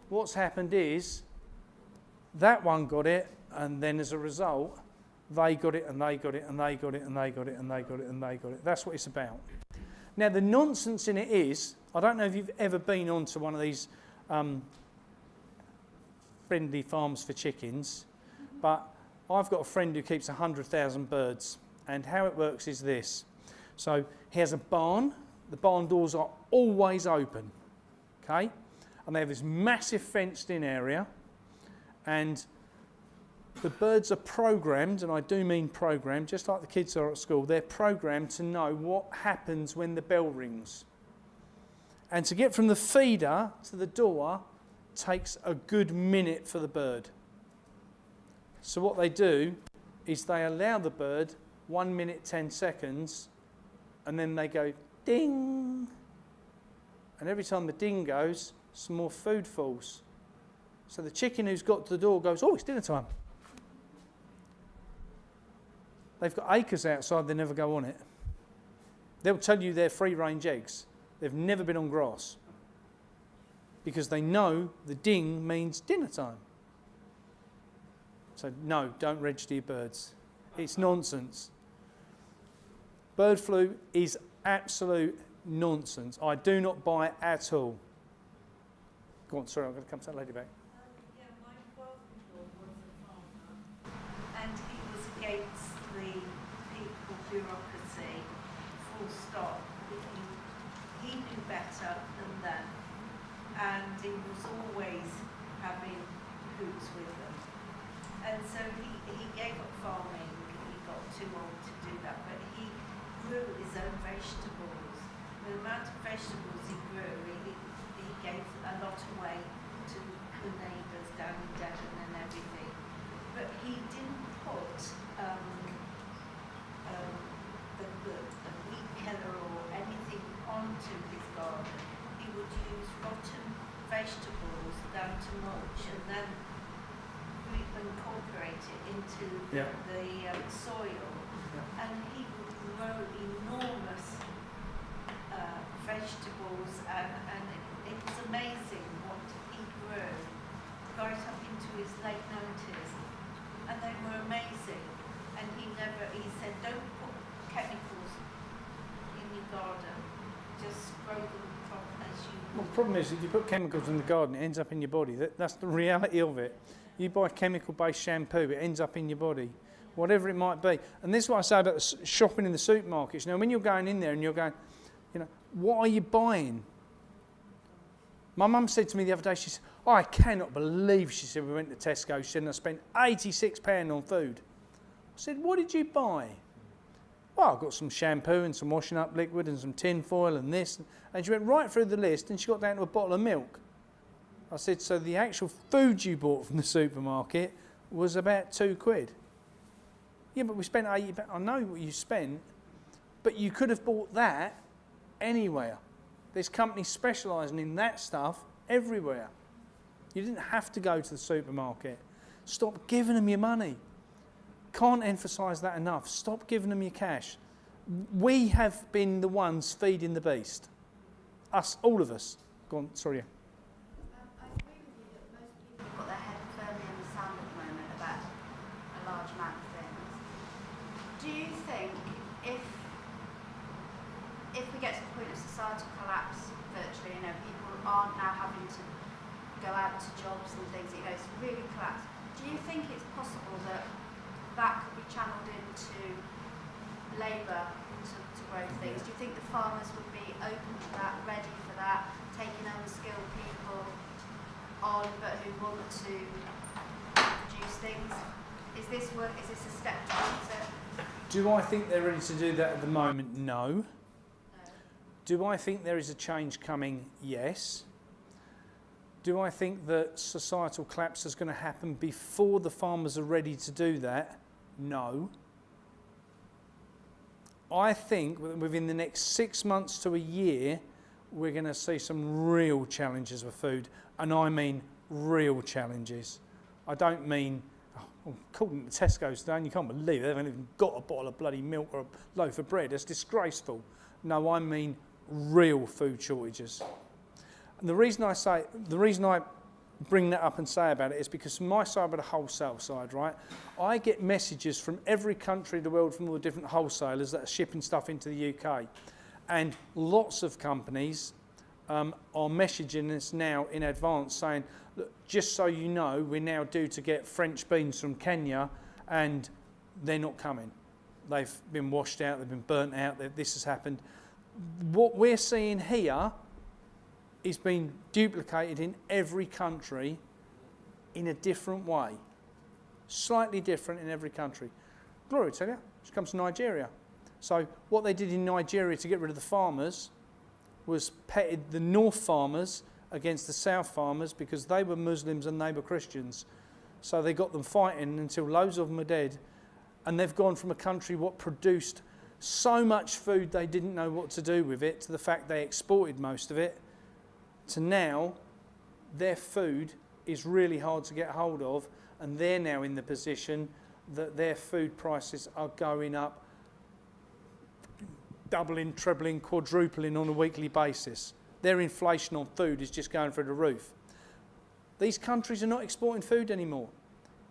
what's happened is that one got it, and then as a result, they got it, and they got it, and they got it, and they got it, and they got it, and they got it. That's what it's about. Now, the nonsense in it is, I don't know if you've ever been onto one of these friendly farms for chickens, but I've got a friend who keeps 100,000 birds, and how it works is this. So he has a barn. The barn doors are always open, okay? And they have this massive fenced-in area, and the birds are programmed, and I do mean programmed, just like the kids are at school, they're programmed to know what happens when the bell rings. And to get from the feeder to the door takes a good minute for the bird. So what they do is they allow the bird 1 minute, 10 seconds, and then they go ding. And every time the ding goes, some more food falls. So the chicken who's got to the door goes, oh, it's dinner time. They've got acres outside, they never go on it. They'll tell you they're free-range eggs. They've never been on grass. Because they know the ding means dinner time. So no, don't register your birds. It's nonsense. Bird flu is absolute nonsense. I do not buy it at all. Go on, sorry, I'm going to come to that lady back. Yeah, my father-in-law was a farmer, and he was against the people bureaucracy, full stop. He knew better than them, and he was always having hoots with them. And so he gave up farming. He got too old to do that, but he grew his own vegetables. The amount of vegetables he grew, he gave a lot away to the neighbours down in Devon and everything. But he didn't put the wheat killer or anything onto his garden. He would use rotten vegetables down to mulch and then incorporate it into the soil. And he would grow enormous vegetables, and it was amazing what he grew right up into his late 90s, and they were amazing. And he said, don't put chemicals in your garden, just grow them as you. Well, the problem is, if you put chemicals in the garden, it ends up in your body. That's the reality of it. You buy chemical-based shampoo, it ends up in your body, whatever it might be. And this is what I say about shopping in the supermarkets. Now, when you're going in there and you're going, You know, what are you buying? My mum said to me the other day, she said, oh, I cannot believe, she said, we went to Tesco, she said, and I spent £86 on food. I said, what did you buy? Well, I got some shampoo and some washing up liquid and some tin foil and this. And she went right through the list and she got down to a bottle of milk. I said, so the actual food you bought from the supermarket was about £2. Yeah, but we spent £80. I know what you spent, but you could have bought that anywhere. There's companies specialising in that stuff everywhere. You didn't have to go to the supermarket. Stop giving them your money. Can't emphasise that enough. Stop giving them your cash. We have been the ones feeding the beast. Us, all of us. Go on, sorry. I agree with you that most people have got their head firmly in the sand at the moment about a large amount of things. Do you think if we get to the point of societal collapse virtually, you know, people aren't now having to go out to jobs and things, you know, it's really collapsed. Do you think it's possible that that could be channeled into labour to grow things? Do you think the farmers would be open to that, ready for that, taking unskilled people on but who want to produce things? Is this a step towards it? Do I think they're ready to do that at the moment? No. Do I think there is a change coming? Yes. Do I think that societal collapse is going to happen before the farmers are ready to do that? No. I think within the next 6 months to a year, we're going to see some real challenges with food, and I mean real challenges. I don't mean, according to Tesco's today, and you can't believe it, they haven't even got a bottle of bloody milk or a loaf of bread. That's disgraceful. No, I mean real food shortages. And the reason I bring that up and say about it is because from my side, but the wholesale side, right, I get messages from every country in the world from all the different wholesalers that are shipping stuff into the UK. And lots of companies are messaging us now in advance saying, look, just so you know, we're now due to get French beans from Kenya and they're not coming. They've been washed out, they've been burnt out, this has happened. What we're seeing here is being duplicated in every country in a different way. Slightly different in every country. Gloria tell you, she comes to Nigeria. So what they did in Nigeria to get rid of the farmers was pitted the north farmers against the south farmers because they were Muslims and they were Christians. So they got them fighting until loads of them are dead. And they've gone from a country what produced so much food they didn't know what to do with it, to the fact they exported most of it, to now their food is really hard to get hold of, and they're now in the position that their food prices are going up, doubling, trebling, quadrupling on a weekly basis. Their inflation on food is just going through the roof. These countries are not exporting food anymore.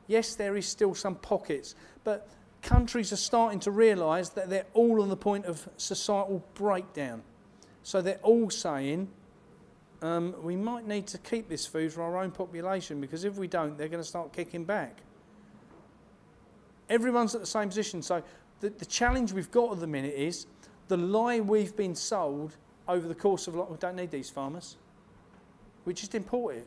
Yes, there is still some pockets, but countries are starting to realise that they're all on the point of societal breakdown. So they're all saying, we might need to keep this food for our own population, because if we don't, they're going to start kicking back. Everyone's at the same position. So the challenge we've got at the minute is the lie we've been sold over the course of we don't need these farmers. We just import it.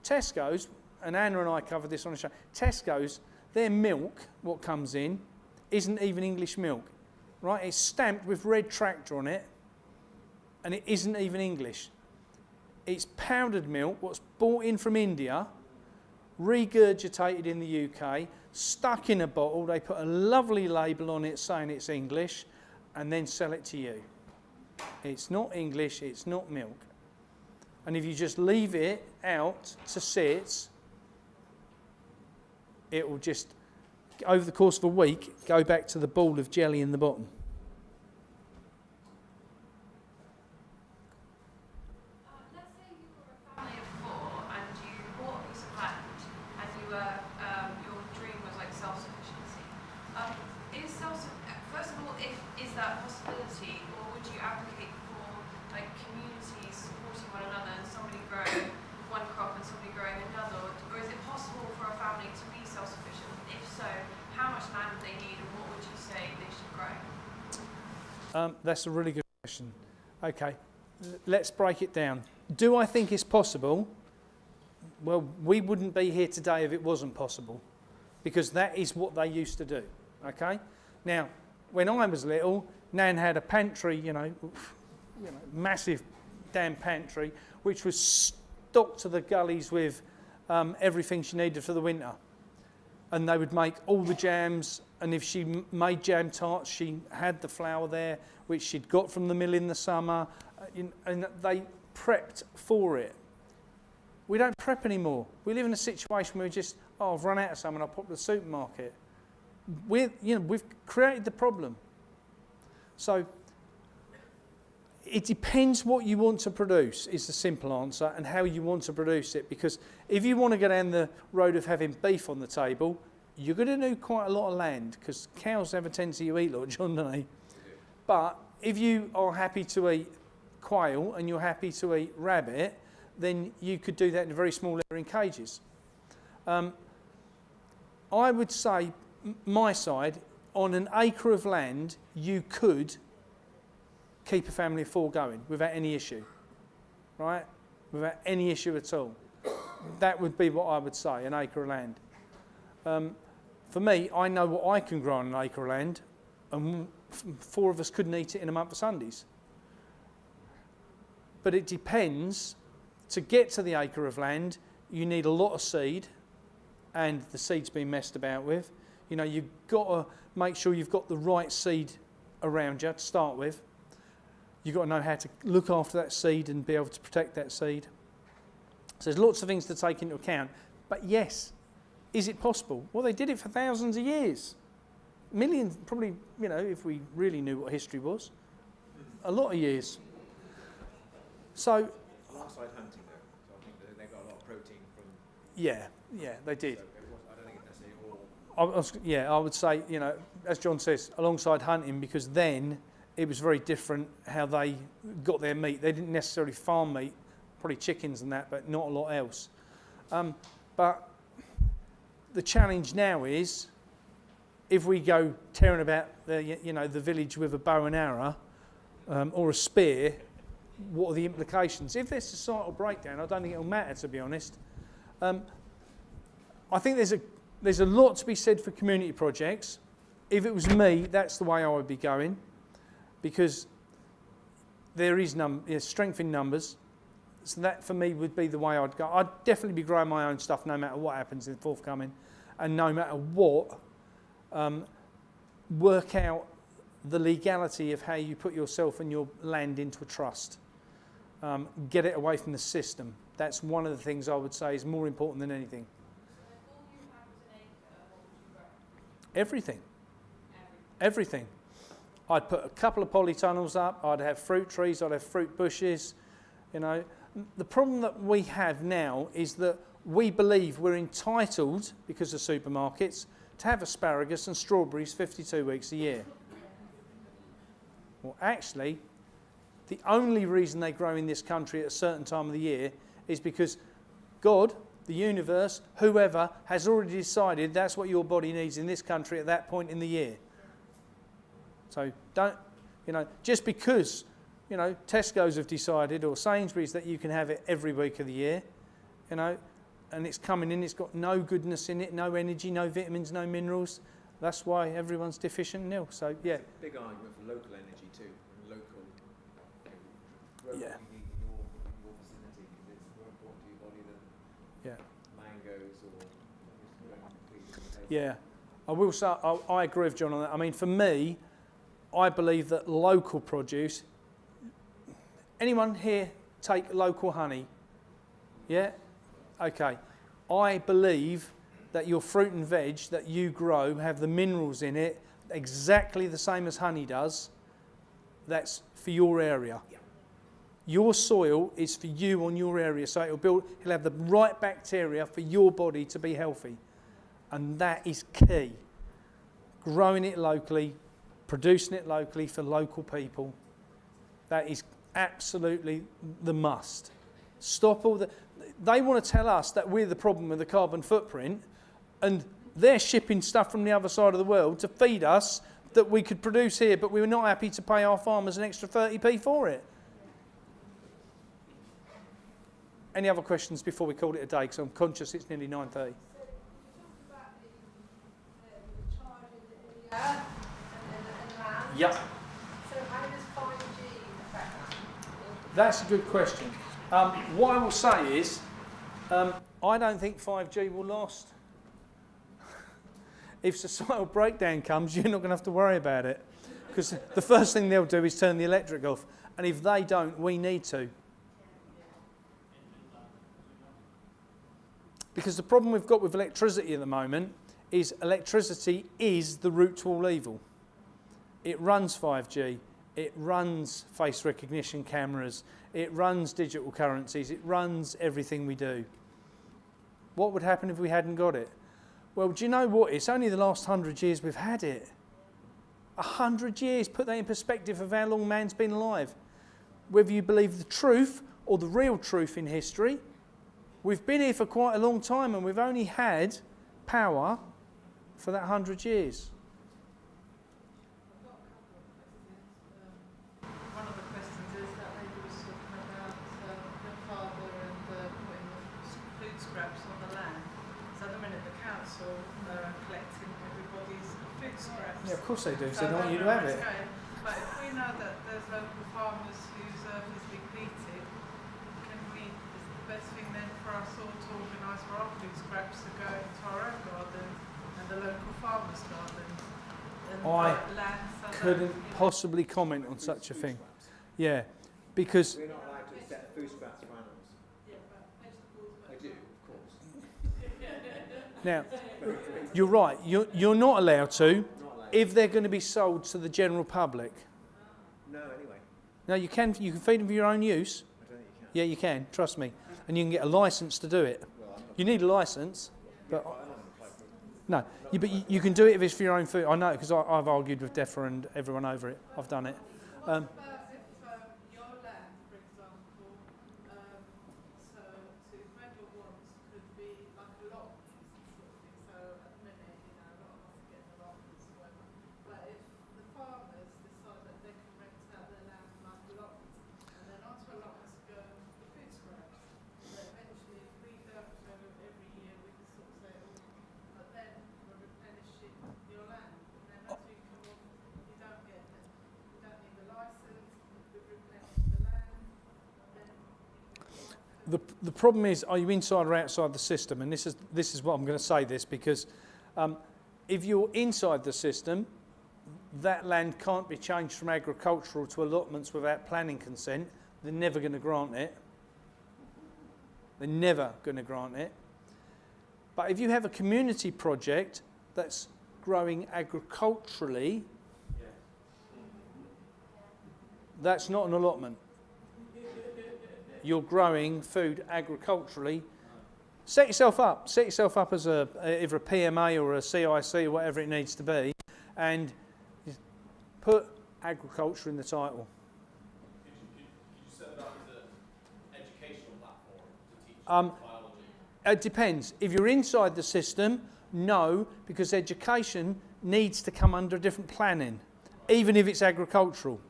Tesco's, and Anna and I covered this on the show, Tesco's, their milk, what comes in, isn't even English milk, right? It's stamped with red tractor on it, and it isn't even English. It's powdered milk, what's brought in from India, regurgitated in the UK, stuck in a bottle, they put a lovely label on it saying it's English, and then sell it to you. It's not English, it's not milk. And if you just leave it out to sit, it will just, over the course of a week, go back to the ball of jelly in the bottom. Let's say you were a family of 4 and you bought a piece of land and you were, your dream was like self-sufficiency. First of all, is that a possibility, or would you advocate for like communities supporting one another and somebody growing one crop and somebody growing another, or is it possible for a family to be self-sufficient? If so, how much land would they need, and what would you say they should grow? That's a really good question. Okay, let's break it down. Do I think it's possible? Well, we wouldn't be here today if it wasn't possible, because that is what they used to do. Okay? Now, when I was little, Nan had a pantry, massive damn pantry, which was stocked to the gullies with everything she needed for the winter. And they would make all the jams, and if she made jam tarts, she had the flour there, which she'd got from the mill in the summer, and they prepped for it. We don't prep anymore. We live in a situation where we just, I've run out of something, I'll pop to the supermarket. We've created the problem. So it depends what you want to produce, is the simple answer, and how you want to produce it. Because if you want to go down the road of having beef on the table, you're going to need quite a lot of land, because cows have a tendency to eat a lot, John, don't they? But if you are happy to eat quail and you're happy to eat rabbit, then you could do that in a very small area in cages. I would say, my side, on an acre of land, you could keep a family of 4 going without any issue, right? Without any issue at all. That would be what I would say, an acre of land. For me, I know what I can grow on an acre of land, and 4 of us couldn't eat it in a month of Sundays. But it depends. To get to the acre of land, you need a lot of seed, and the seed's been messed about with. You've got to make sure you've got the right seed around you to start with. You've got to know how to look after that seed and be able to protect that seed. So there's lots of things to take into account. But yes, is it possible? Well, they did it for thousands of years. Millions, probably, if we really knew what history was. A lot of years. So... alongside hunting, though, so I think they got a lot of protein from... Yeah, they did. So I don't think it's necessarily all... I would say, as John says, alongside hunting, because then it was very different how they got their meat. They didn't necessarily farm meat, probably chickens and that, but not a lot else. But the challenge now is, if we go tearing about the village with a bow and arrow or a spear, what are the implications? If there's societal breakdown, I don't think it'll matter, to be honest. I think there's a lot to be said for community projects. If it was me, that's the way I would be going, because there is strength in numbers. So that, for me, would be the way I'd go. I'd definitely be growing my own stuff no matter what happens in the forthcoming, and no matter what, work out the legality of how you put yourself and your land into a trust. Get it away from the system. That's one of the things I would say is more important than anything. Everything. Everything. I'd put a couple of polytunnels up. I'd have fruit trees. I'd have fruit bushes. The problem that we have now is that we believe we're entitled, because of supermarkets, to have asparagus and strawberries 52 weeks a year. Well, actually, the only reason they grow in this country at a certain time of the year is because God, the universe, whoever, has already decided that's what your body needs in this country at that point in the year. So don't, just because, Tesco's have decided, or Sainsbury's, that you can have it every week of the year, and it's coming in, it's got no goodness in it, no energy, no vitamins, no minerals. That's why everyone's deficient and ill. So, yeah. Big argument for local energy too, and local growth Yeah. you need in your vicinity, because it's more important to your body than mangoes or... Yeah, I will say, I agree with John on that. I mean, for me, I believe that local produce... Anyone here take local honey? Yeah? Okay. I believe that your fruit and veg that you grow have the minerals in it exactly the same as honey does. That's for your area. Yeah. Your soil is for you on your area, so it'll have the right bacteria for your body to be healthy. And that is key. Growing it locally, producing it locally for local people. That is absolutely the must. Stop all the... They want to tell us that we're the problem with the carbon footprint, and they're shipping stuff from the other side of the world to feed us that we could produce here, but we were not happy to pay our farmers an extra 30p for it. Any other questions before we call it a day? Because I'm conscious it's nearly 9:30. Yep. So how does 5G affect that? That's a good question. What I will say is, I don't think 5G will last. If societal breakdown comes, you're not going to have to worry about it. Because the first thing they'll do is turn the electric off. And if they don't, we need to. Because the problem we've got with electricity at the moment is electricity is the root to all evil. It runs 5G, it runs face recognition cameras, it runs digital currencies, it runs everything we do. What would happen if we hadn't got it? Well, do you know what? It's only the last 100 years we've had it. 100 years. Put that in perspective of how long man's been alive. Whether you believe the truth or the real truth in history, we've been here for quite a long time and we've only had power for that 100 years. One of the questions is that lady was talking about her father and putting the food scraps on the land. So at the minute the council are collecting everybody's food scraps. Yeah, of course they do, So they don't want you to know have where it. it's going. But if we know that there's local farmers whose earth is depleted, can we, is the best thing then for us all to organise for our food scraps to go into our own garden and the local farmers' gardens? And I land so couldn't that, possibly comment on such a thing. Yeah, because We're not allowed to accept food scraps for animals. Yeah, but vegetables. I do, of course. now, you're right, you're not allowed to if they're going to be sold to the general public. No, anyway. No, you can feed them for your own use. I don't think you can. Yeah, you can, trust me. And you can get a licence to do it. Well, I'm not. You need a licence, but I'm not going to apply for it. no, but you can do it if it's for your own food. I know because I've argued with DEFRA and everyone over it. I've done it. What about if your land, for example, so to megawatts could be like allotments sort of thing. So at the minute, a lot of us are getting allotments or whatever. But if the farmers decide that they can rent out their land like allotments, and then onto allotments go the food scraps, but eventually if we don't so every year we can sort of say, but then we're replenishing your land, and then as you come off, you don't get it. You don't need the license, we've replenished the land, then The problem is, are you inside or outside the system? And this is what I'm going to say this because if you're inside the system, that land can't be changed from agricultural to allotments without planning consent. They're never going to grant it. They're never going to grant it. But if you have a community project that's growing agriculturally, that's not an allotment. You're growing food agriculturally. Set yourself up. Set yourself up as either a PMA or a CIC or whatever it needs to be, and put agriculture in the title. Could you set it up as an educational platform to teach biology? It depends. If you're inside the system, no, because education needs to come under a different planning, even if it's agricultural.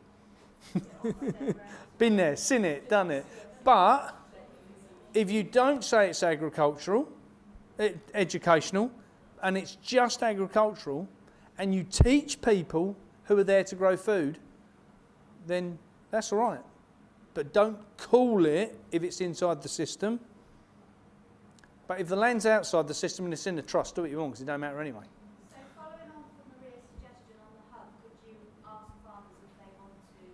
Been there, seen it, done it. But if you don't say it's agricultural, educational, and it's just agricultural, and you teach people who are there to grow food, then that's all right. But don't call it if it's inside the system. But if the land's outside the system and it's in the trust, do what you want because it don't matter anyway. So following on from Maria's suggestion on the hub, could you ask farmers if they want to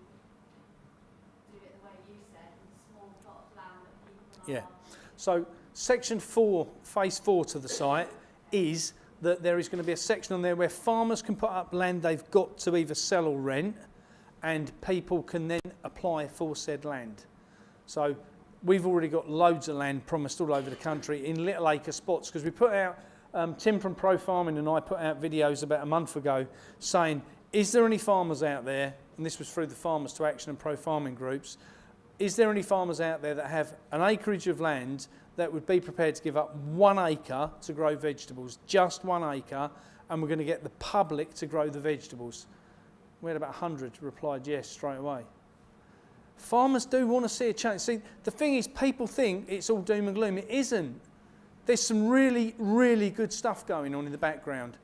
do it the way you said, with a small plot of land that people Yeah. are... So section 4, phase 4 to the site is that there is going to be a section on there where farmers can put up land they've got to either sell or rent, and people can then apply for said land. So we've already got loads of land promised all over the country in little acre spots because we put out, Tim from Pro Farming and I put out videos about a month ago saying, is there any farmers out there, and this was through the Farmers to Action and Pro Farming groups, is there any farmers out there that have an acreage of land that would be prepared to give up 1 acre to grow vegetables, just 1 acre, and we're going to get the public to grow the vegetables. We had about 100 replied yes straight away. Farmers do want to see a change. See, the thing is, people think it's all doom and gloom. It isn't. There's some really, really good stuff going on in the background.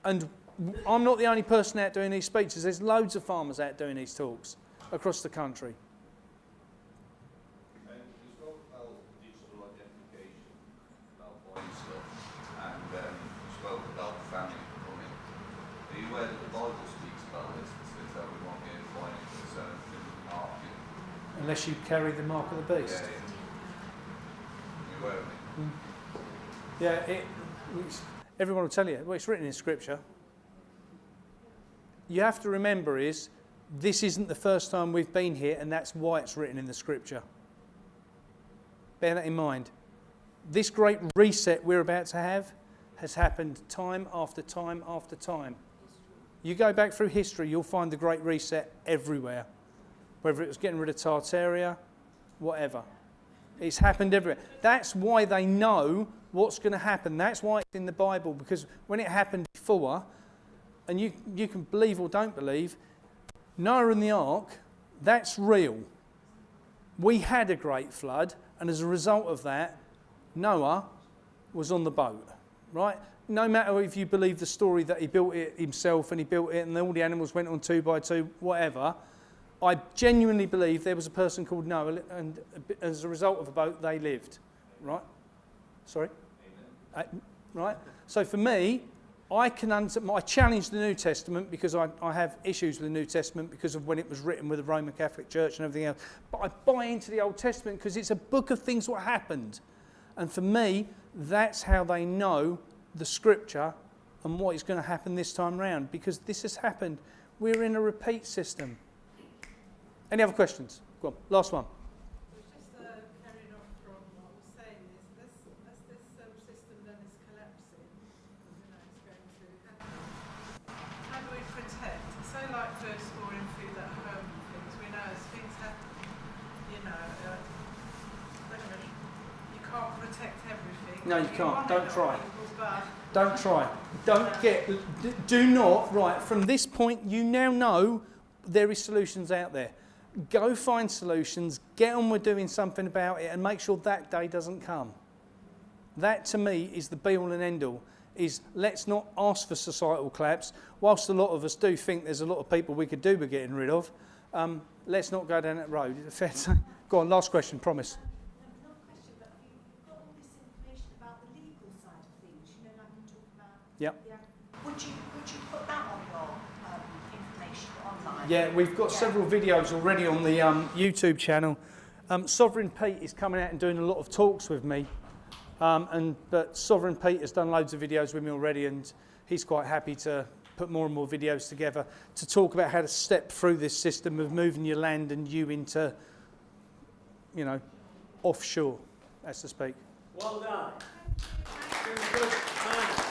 And I'm not the only person out doing these speeches. There's loads of farmers out doing these talks across the country. And you spoke about digital identification, about buying stuff, and you spoke about family coming. Are you aware that the Bible speaks about this? It says that we won't be buying into a certain market. Unless you carry the mark of the beast. Yeah, yeah. Are you aware of it? Mm. Yeah, everyone will tell you, well, it's written in Scripture. You have to remember this isn't the first time we've been here, and that's why it's written in the Scripture. Bear that in mind. This great reset we're about to have has happened time after time after time. You go back through history, you'll find the great reset everywhere. Whether it was getting rid of Tartaria, whatever. It's happened everywhere. That's why they know what's going to happen. That's why it's in the Bible, because when it happened before, and you can believe or don't believe, Noah and the ark, that's real. We had a great flood, and as a result of that, Noah was on the boat, right? No matter if you believe the story that he built it himself and he built it and all the animals went on 2 by 2, whatever, I genuinely believe there was a person called Noah, and as a result of a boat, they lived, right? Sorry? Right? So for me, I challenge the New Testament because I have issues with the New Testament because of when it was written with the Roman Catholic Church and everything else. But I buy into the Old Testament because it's a book of things what happened. And for me, that's how they know the Scripture and what is going to happen this time round, because this has happened. We're in a repeat system. Any other questions? Go on, last one. Just carrying on from what I was saying is, as this system then is collapsing, it's going to happen. How do we protect? So like first storing food at home and things, we know as things happen, you can't protect everything. No, you can't. Don't try. Don't try. Do not, right, from this point, you now know there is solutions out there. Go find solutions, get on with doing something about it, and make sure that day doesn't come. That, to me, is the be-all and end-all, is let's not ask for societal collapse. Whilst a lot of us do think there's a lot of people we could do with getting rid of, let's not go down that road. Is it fair to say? Go on, last question, promise. Not a question, but you've got all this information about the legal side of things, like you talk about. Yep. Yeah. Would you put that on your information online? Yeah, we've got several videos already on the YouTube channel. Sovereign Pete is coming out and doing a lot of talks with me. But Sovereign Pete has done loads of videos with me already, and he's quite happy to put more and more videos together to talk about how to step through this system of moving your land and you into, offshore, as to speak. Well done. Good time.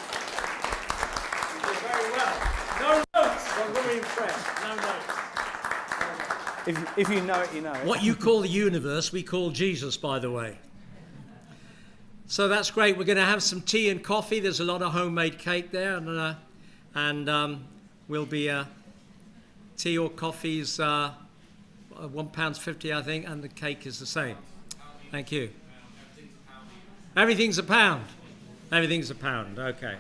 You did very well. No notes. I'm very impressed. No notes. If you know it, you know it. What you call the universe, we call Jesus, by the way. So that's great. We're going to have some tea and coffee. There's a lot of homemade cake there, and will be tea or coffee's £1.50, I think, and the cake is the same. Thank you. Everything's a pound. Everything's a pound. Okay.